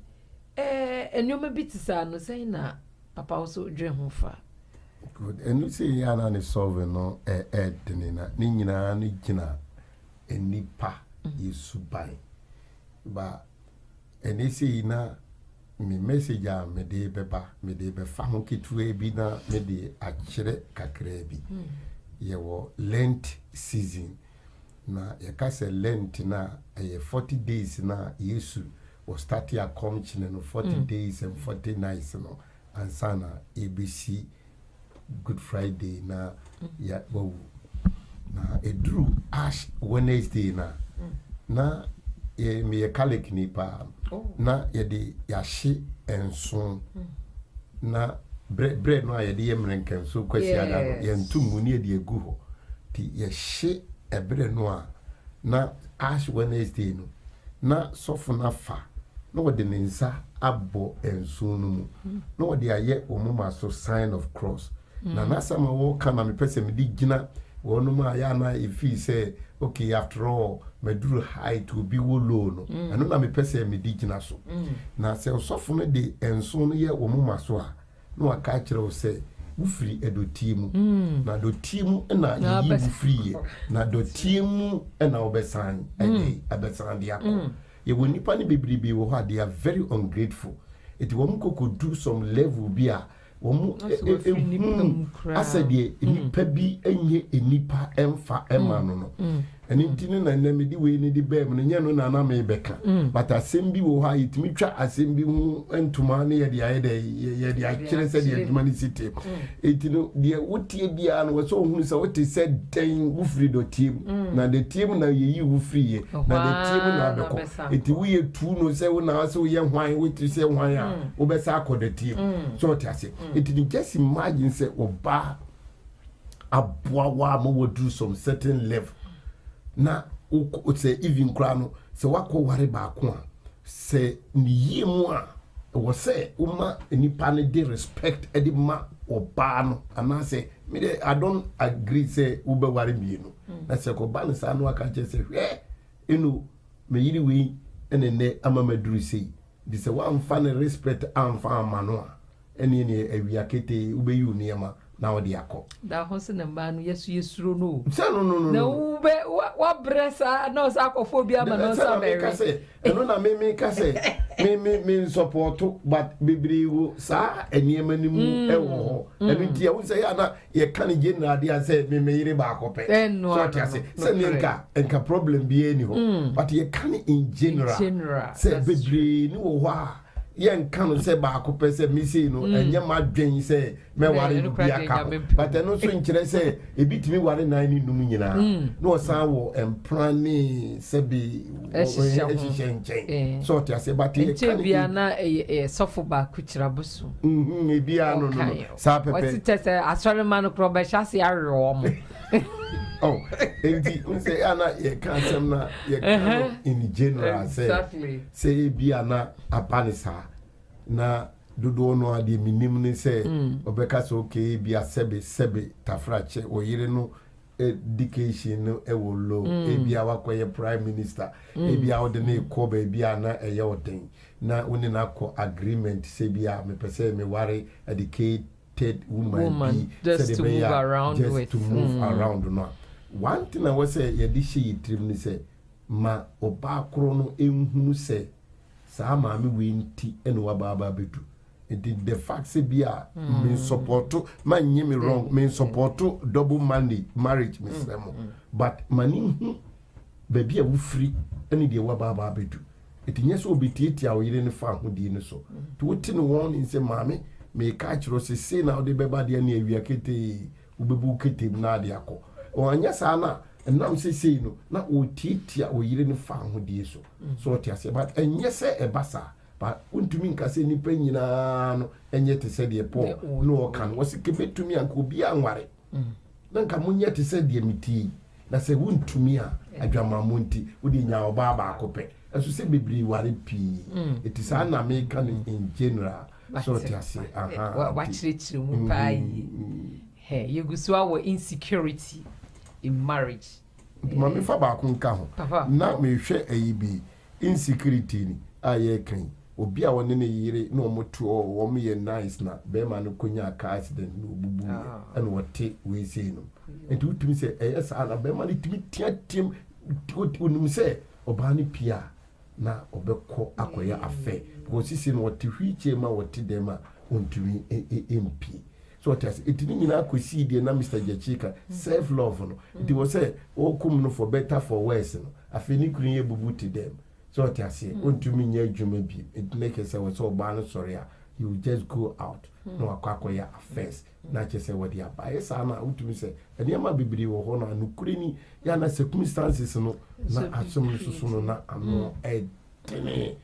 enyoma bitisa no say na papa also dwe ho fa. Good. And you say yana ni solve no dinina ni nyina ni gina enipa yesubai ba eni say na me message a me de beba me de be fa ho kitue bi na me de akire kakra bi ye wo Lent season na ye ka say Lent na 40 days na Yesu was start ya come chine no 40 days and 40 nights no ansana ABC Good Friday na ya wo na edru Ash Wednesday na ye me kalik ni pa na ye de ya hye enso na bread no ye de ye mrenken so kwasi ada no ye ntumu ni de egu ho ti ye hye ebre no na Ash Wednesday no na sofo na fa na wo de nsa abo enso no mu na wo de aye omuma so sign of cross. Na nasama wo kana me pese me di gina wonu ma ya na ifi say okay after all meduru high to be wo low no eno na me pese me di gina so na se osofo no de enso no ye wo muma so a no aka kire wo say wo free edotimu na dotimu na yi wo free na dotimu na obesan abesan dia ko ye wo nipa ni bebribe wo ha they are very ungrateful it wo mkoko do some level bia asade nipa bi enye enipa emfa ema no eni ntini na na medi we ni di bem no nya no na na me beka but asem wo ha yitimi twa asem bi hu entuma ne ye de akire se de aduma ni city etino de wotie bia no wo so hunu se wote se den wo free do team na the team na ye yi wo free ye na the team na beko eti wo ye tu no se wo na so ye hwan wo ti se hwan a wo be sa akọ the team so what ase etini just imagine say oba aboa wa mo wo do some certain level na o say even kra no se wakọ ware ba ko a se ni yie mu a was say uma nipa ne de respect edi ma oba no ana say me I don't agree say ube ware bi no na say ko ba ne sa no aka che say hwe enu me yiri wi enene ama maduru sei di say wa amfa ne respect amfa amano a ene ne awia kete ube yu ne ma na odi akọ da ho se na mba no yesu yesuro no say no na ube wa bresa na sa akofobia ma no sa mere eno na me ka say me support but bibriwo sa eniema ni mu ewo ho enu dia wo say ana ye kan general dia say me yire ba akọpe so tia say nka problem bi eni ho but ye kan in general say bibri ni wo ho a yen kan say ba akọpe say me say no enye ma dwen say me ware bi aka but eno so nkire say ebitimi ware nan ni num nyina no san wo emplani say bi so tia say but ye kan bia na sofo ba kuchira busu bia no sa pepe what it say asole man kro ba chase arewo mo oh enti unse ana ye kan sem na ye kan in general say say bia na apanisa na dodo no ade minim ni say obeka so okay bia sebe tafrache oyire no education no ewolo bia wakoye prime minister bia ode na ko ba bia na eye oden na woni na ko agreement say bia me pese me ware educated woman just to move around with to move around no one thing I was say ye di she trim ni say ma oba kro no enhunu say sa ma me we nti ene wa baba bedu the fact say bia me support man nyim me wrong me support double marriage me semo but mani baby a wo free ene de wa baba bedu etinye so obitieti a wo yire ne fa hodi ne so to wote no won in say maame me ka chiro se na ode beba de na awia kete ubebu kete na de akọ anya sa na nam se no na otietia wo yire ne fa hodi so so otiase but enye se ebasa but untumi nka se nipa nyina no enye te se de po no kan wose kebetumi anka obi anware na nka munye te se de miti na se untumi a adwama monti odi nya oba ba akopɛ eso se bebri ware pi it is an American in general so tiase wa chirichiri mu pai he yeguso awo insecurity in marriage mami fa ba ko nka ho na me hwɛ ayibi insecurity ni aye kan obi a woni ne yire na omoto wo mo ye nice na be ma no konya car accident no bubu and wote we say no enti utumi say yes ana be ma no timi tiatim unum say oba ni pia na obekọ akoya afe because sisi no wote hwiche ma wote dem a ontumi MP so what else it nyina akosi die na Mr. Jachika self love no it was say o kum no for better for worse no afi ni kunu ye bubu ti dem so what else ontumi nya adwuma bi it make say we so ba no sorry you just go out no akoya affairs na che say what dia ba yes na utumi say ene ma bibiri wo ho na nukuri ni ya na circumstances no na asom susu no na ano tene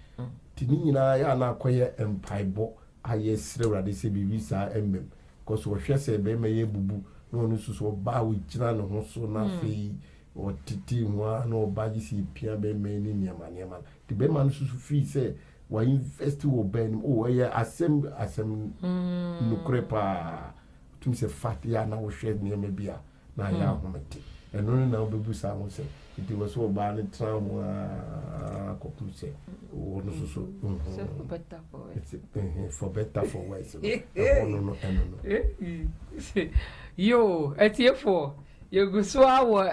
tini nyina ya na akoya empaibo aye sire wrade se bibi sa embem because wo hwe se be me ye bubu no no susu ba wo gina no ho so na fe o titi nwa na oba ji si pia be me ni niama ti be man susu fi se wa invest wo ben o ye asem nukure pa tumi se fat ya na wo hwe niama bia na ya homete eno na obebu sa mo se it was so ba ni trauma kopuse o no susu for better for worse no yo etiefo you go so awo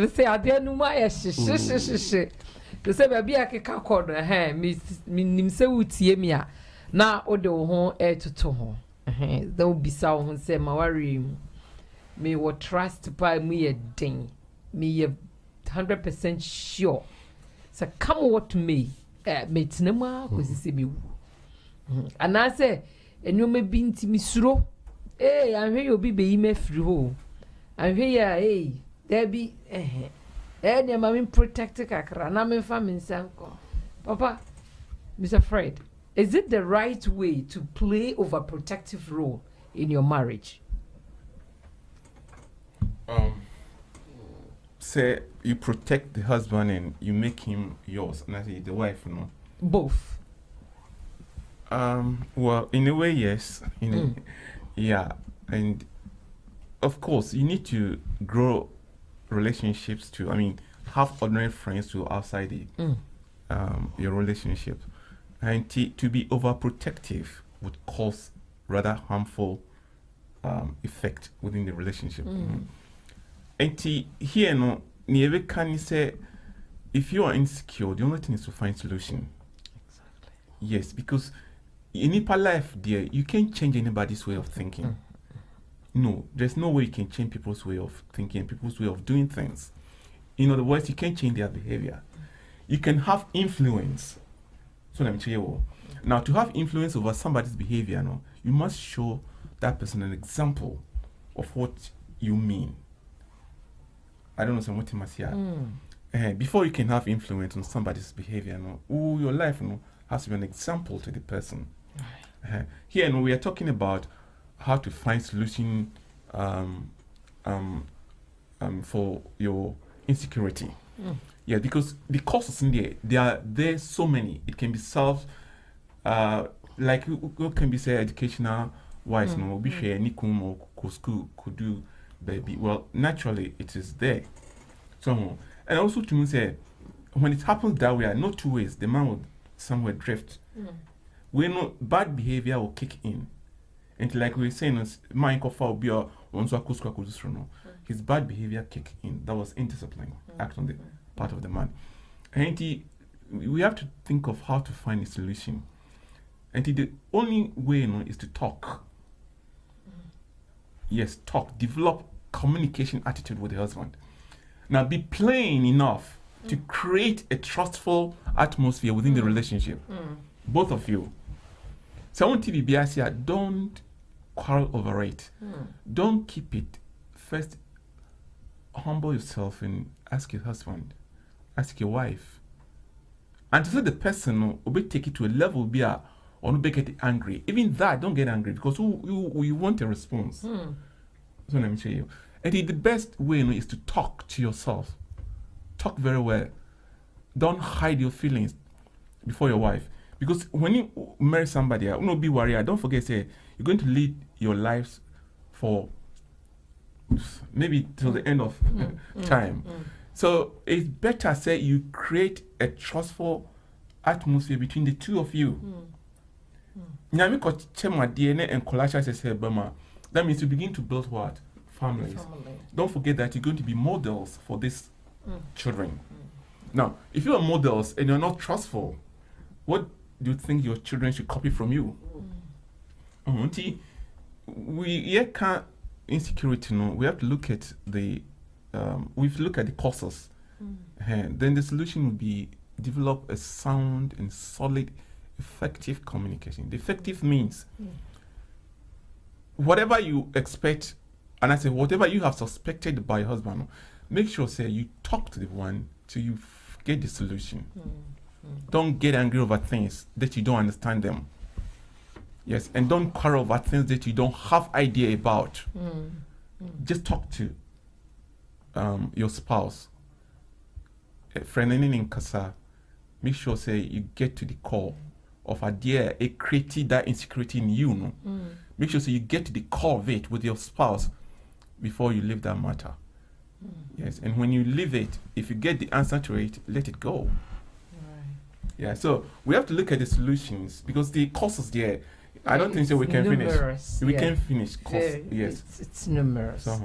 say ade nu ma ya hye to say ba bia keka kodo mi nim se wutie mi a na ode wo ho etoto ho da obisa wo ho say ma wari me wo trust pa mu ye den me ye 100% sure so come what me me tinama ko sisi mi wu ana say enwoma bi ntimi suro anhwe yo bi be yi mafiri ho anhwe ya there be ne ma me protect kakra na me fa me nsanko papa Mr. Fred, is it the right way to play overprotective role in your marriage? Say you protect the husband and you make him yours, and I say the wife, no. Both. Well, in a way, yes. Yeah, and of course, you need to grow relationships too. I mean, have ordinary friends too outside your relationship, and to be overprotective would cause rather harmful effect within the relationship. And here, no, never can you say if you are insecure, the only thing is to find solution. Exactly. Yes, because in our life, dear, you can't change anybody's way of thinking. No, there's no way you can change people's way of thinking, people's way of doing things. In other words, you can't change their behavior. You can have influence. So let me tell you. Now, to have influence over somebody's behavior, no, you must show that person an example of what you mean. I don't know some what you must hear. Before you can have influence on somebody's behavior, no, your life, no, has to be an example to the person. Here, no, we are talking about how to find solution for your insecurity. Yeah, because the causes in there are so many. It can be solved, like what can be said educational wise, no, be share nikum or school could do, baby. Well, naturally it is there. So, and also to say, when it happens that way, not two ways. The man will somewhere drift. We know bad behavior will kick in. And like we were saying, his bad behavior kicked in. That was indiscipline, act on the part of the man. And we have to think of how to find a solution. And the only way is to talk. Yes, talk. Develop communication attitude with the husband. Now be plain enough to create a trustful atmosphere within the relationship. Both of you. So I want to be BIC, don't quarrel over it. Don't keep it. First, humble yourself and ask your husband, ask your wife. And to say the person will take it to a level or not get angry. Even that, don't get angry because you want a response. So let me tell you. And the best way is to talk to yourself. Talk very well. Don't hide your feelings before your wife. Because when you marry somebody, don't be worried. Don't forget, say, you're going to lead your lives for maybe till the end of time. So it's better, say, you create a trustful atmosphere between the two of you. That means you begin to build what? Families. Don't forget that you're going to be models for these children. Now, if you are models and you're not trustful, what do you think your children should copy from you? We can't insecurity. No, we have to look at the causes, and then the solution would be develop a sound and solid, effective communication. The effective means whatever you expect, and I say whatever you have suspected by your husband, make sure say you talk to the one till you get the solution. Don't get angry over things that you don't understand them. Yes, and don't quarrel over things that you don't have idea about. Just talk to your spouse. Friend in Kasa, make sure say you get to the core of idea. It created that insecurity in you. No? Make sure say you get to the core of it with your spouse before you leave that matter. Yes, and when you leave it, if you get the answer to it, let it go. Yeah, so we have to look at the solutions because the causes there. I don't think so. We can numerous, finish. We can finish. Yes, it's numerous. So,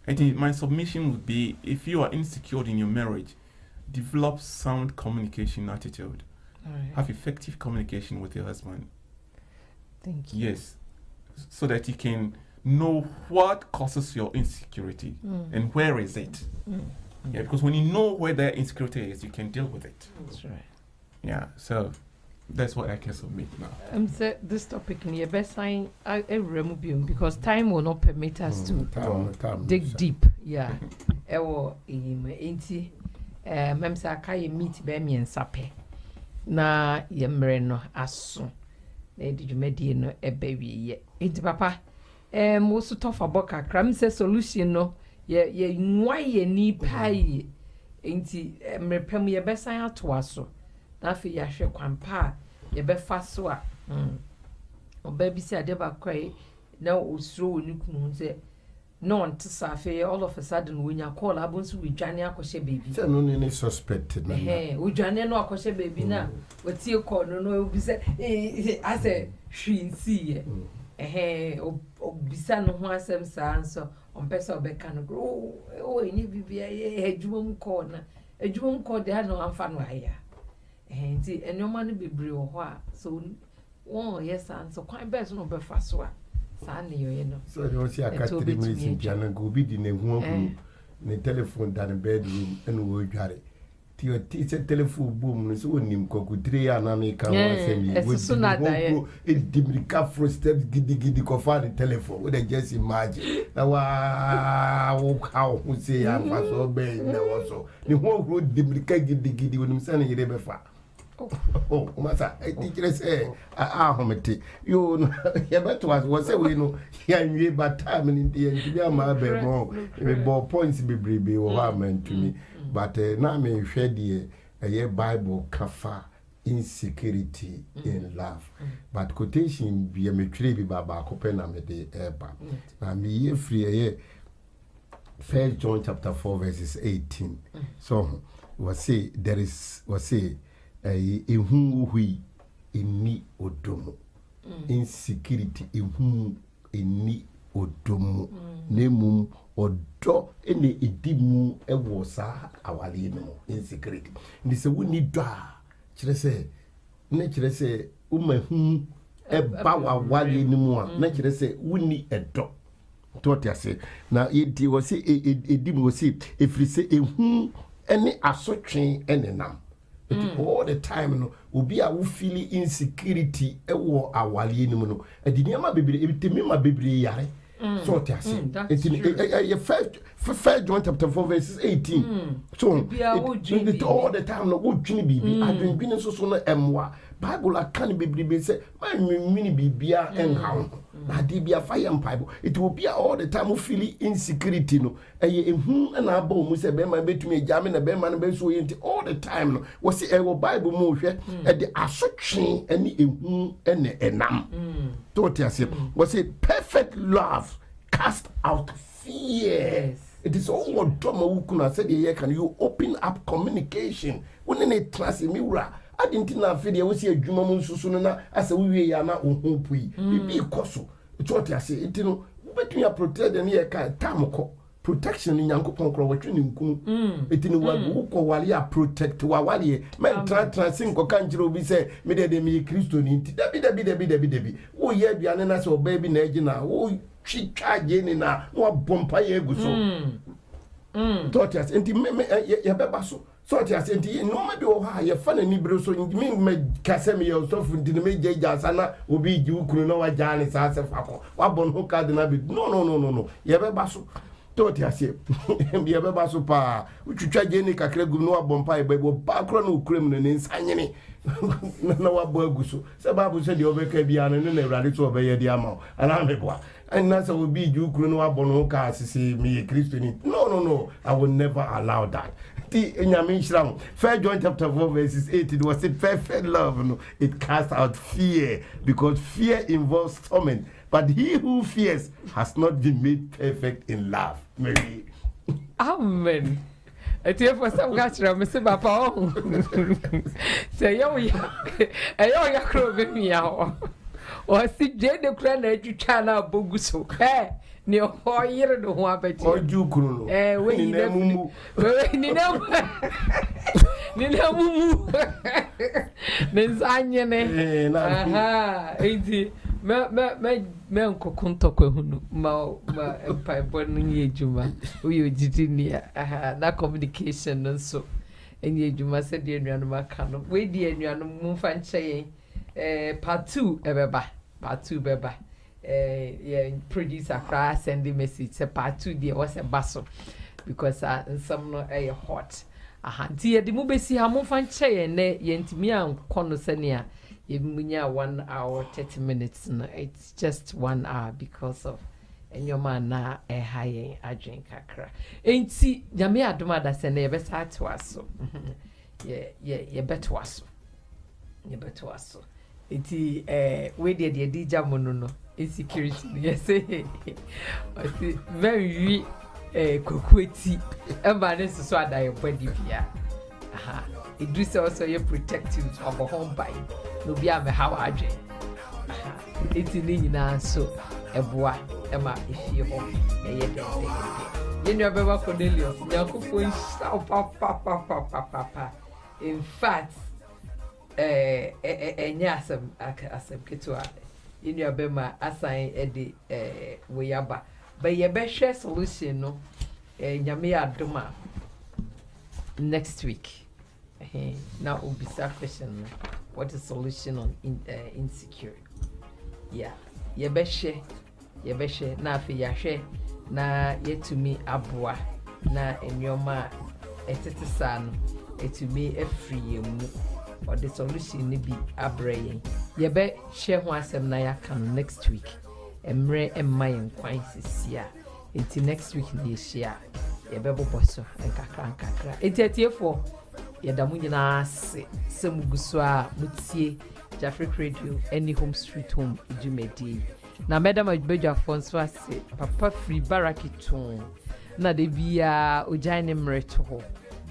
I think my submission would be: if you are insecure in your marriage, develop sound communication attitude. Have effective communication with your husband. Thank you. Yes, so that you can know what causes your insecurity and where is it. Yeah, because when you know where that insecurity is, you can deal with it. That's right. Yeah, so that's what I can submit now. So this topic in your best sign because time will not permit us to dig deep. Yeah. Ewo inti memsa kai meet be mi ensape. Na yemre no aso. Na edwumadi no ebawi ye. Enti papa mo so tofa boka kram se solution no ye nwa ye ni pai. Enti mrepam ye besan ato aso. Na fi ya hwe kwampa ye befa so a Baby said, "Deba cry now, osro ni kunu say no on to safe all of a sudden when you call abunsu we Johnny akoshe baby." Say no any suspected na. We Johnny no akoshe baby na. What you call no be say I say she see obisa no ho asem saa nso ompesa obeka no enyi bibia adwuma mu call na adwuma mu call de ha no amfa no aya nti enyoma no bebre wo ho a so won yes and so kwan best no be fa so a saa ne yo no so you see aka 3 minutes in piano go bi di ne hu ahu ne telephone down bedroom and wo dware ti o ti se telephone boom no so onim kokutire ya na me kan wa se mi wo di dimrika for steps gidi ko fa the telephone we dey just imagine na wa wo how who say ya fa so be na wo so ni hu dimrika gidi onim se ne yire be fa oh masa ti kire se ahomete yo ya beto was say we no ya nwie bata me ni ya ma be mo me bo points bebrebe wo ha man to me but na me hwe de Bible kafa insecurity in love but quotation bi me twere bi baba akopɛ na me de eba na me ye free 1 John chapter 4 verses 18 so we say there is we say ehun hui eni odomo insecurity ehun eni odomo nemum odo ene edimu ewo sa awale no insecurity ndi se woni do a kire se umahu eba awale ni mu a na kire se woni edo to ase na yedi wo se edimu wo se efri se ehun ene asotwe ene nam all the time no obi a wo feel insecurity ewo awale ni mu no ediniama bebre ebitemi ma bebre yare so tiase it first John chapter 4 verses 18 so all the time no wo twini bibi adwendwene so no emwa Bible akan bebre say my mini bibia enhaw na de bia fire Bible it will be all the time feel insecurity no ehun na aba mu say be ma betumi ejame na be ma na be so yenti all the time no wo say Bible mu hwe de asotwe ani ehun ene enam to tiase wo say perfect love cast out fear. Yes. It is all what drama wukuna said here can you open up communication when ne trust me wura adinti na afede wo see adwuma mu nsusu no na asa wiwe ya na ohopui bibi koso to tiase itino wobetumi protect dem here ka tamko protection ni Nyankopon kro watwe ni nkunu etini wagu ko wale a protect wa wale men transin ko kanjiro bi se me de me Kristo ni nti dabi wo ye aduane na se oba bi na agina wo twitwa je ni na wo bompa ye egu so totias enti me ye beba so tias enti no ma bi wo ha ye fa na ni bere so me kase me ye so fu ndi me jeja sana obi ji ukuru na wa jani sa se fa ko wa bon ho card na bi no ye beba so toti ase bia beba so pa utwitwa je ni kakra gum no abompa e bebo ba kro na ukrem no ne nsanyene na wabo aguso se babu se de obeka bia no na urade so obeye de ama ana meboa and na so obi ju ukru no abono ka asese me Kristo ni no I will never allow that ti enyame nhira 1 John chapter 4 verses 8 it was a perfect love no it casts out fear because fear involves torment but he who fears has not been made perfect in love. Mary. Amen. Eti for some gachira me se papa o. Say yo ya kro be mi ya o. O si je de kra na atwitwa na boguso. Ni o yire do ho abeti. Oju kru no. We ni mumu. Ni na mumu. Menzanye ne. Aha, enti me nkokunto kwehunu ma empire born ye juma we ojidi ni na communication nso enye juma se de anuanu maka no we di anuanu mu fa nche part 2 beba yeah producer cry send the message say part 2 there was a basso because some no hot nti ye di mu besi ha mu fa nche ne ye ntimi ankono senia Munya 1 hour 30 minutes no it's just 1 hour because of enyoma na high adwen kakra enti nyame adoma da se na ye besa to aso ye beto aso iti we dey DJ mono insecurity yes very kokweti eba ne so adaye body bia aha it do also you protective of a home by no bia me how adwe aha iti ni nyina so eboa ema efie ho eye de yenu abeba Cornelius yakofo papa in fact enya asem ketwa yenu abema assign edi weyaba but ye be share solution no nyame adoma next week now ubisa question what is solution on insecurity yeah ye be share na afi ya hwe na yetumi aboa na enyoma etete saa no etumi afiri mu or the solution ni bi abrayen ye be share ho asem na ya kan next week emre emma yen kwan sisia enti next week ni share ye be boboso nkakra etietiefo ye da mu nyina ase semuguso a mutie Jafric Radio any home street home ejumedi na madam Abeja Fonso ase papa free baraki ton na de bia ojane mreto ho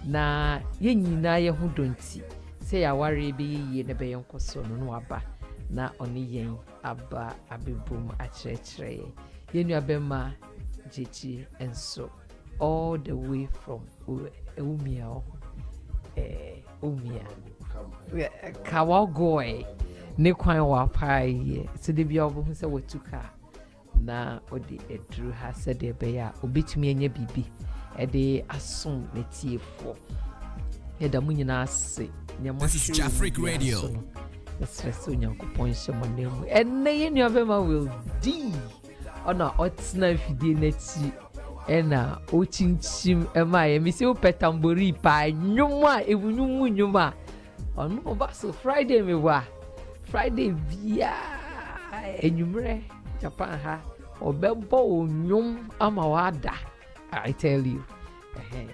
na ye nyina ye ho donti se ya ware be ye ne be yenkoso no aba na oni yen aba abebum akyerɛkyerɛ ye nua bema jechi enso all the way from umia kawagoy ne kwan wa pai se de bia obo se watuka na odi edru ha se de be ya obetumi anya bibi e de asom ne tiefo e da mu nyina ase This is Jafric Radio. Espresso nyankopon hyemonemu enne ye nua be ma will d ona otsna fidie nachi ena ochinchim ema ye mi se o petambori pa nwuma ebunyumu nwuma ono ba so Friday me wa Friday via enyumre Japan ha obebo onyum ama wada I tell you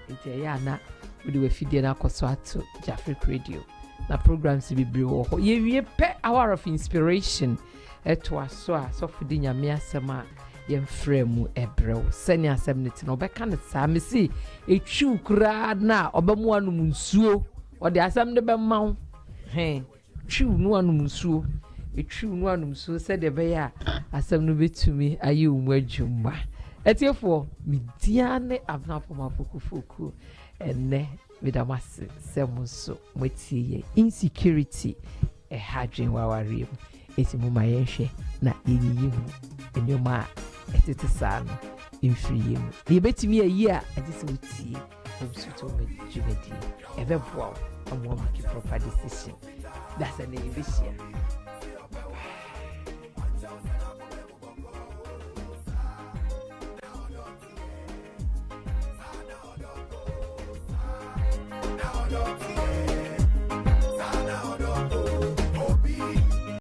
ite ya na we do fidie na koso ato Jafric Radio na programs bi wo ho ye wie pe hour of inspiration eto aso a so fidi nyame asem a ye mfremu ebrew sani asem ne tino obeka ne sa me si etwu kura na obemu anum nsuo ode asem de be mawo twu no anum nsuo etwu no anum nsuo se de be ya asem no betumi aye umu adwuma etiefo midia ne abnafo mafokufoku enne midamase semuso mwetie insecurity hadwen wawarem etimu mayenhwe na yiyimu enyoma etete sano infriyem de betimi ayi a agese utie obsuto medjumedi ebeboa amwa make proper decision that's an ebishia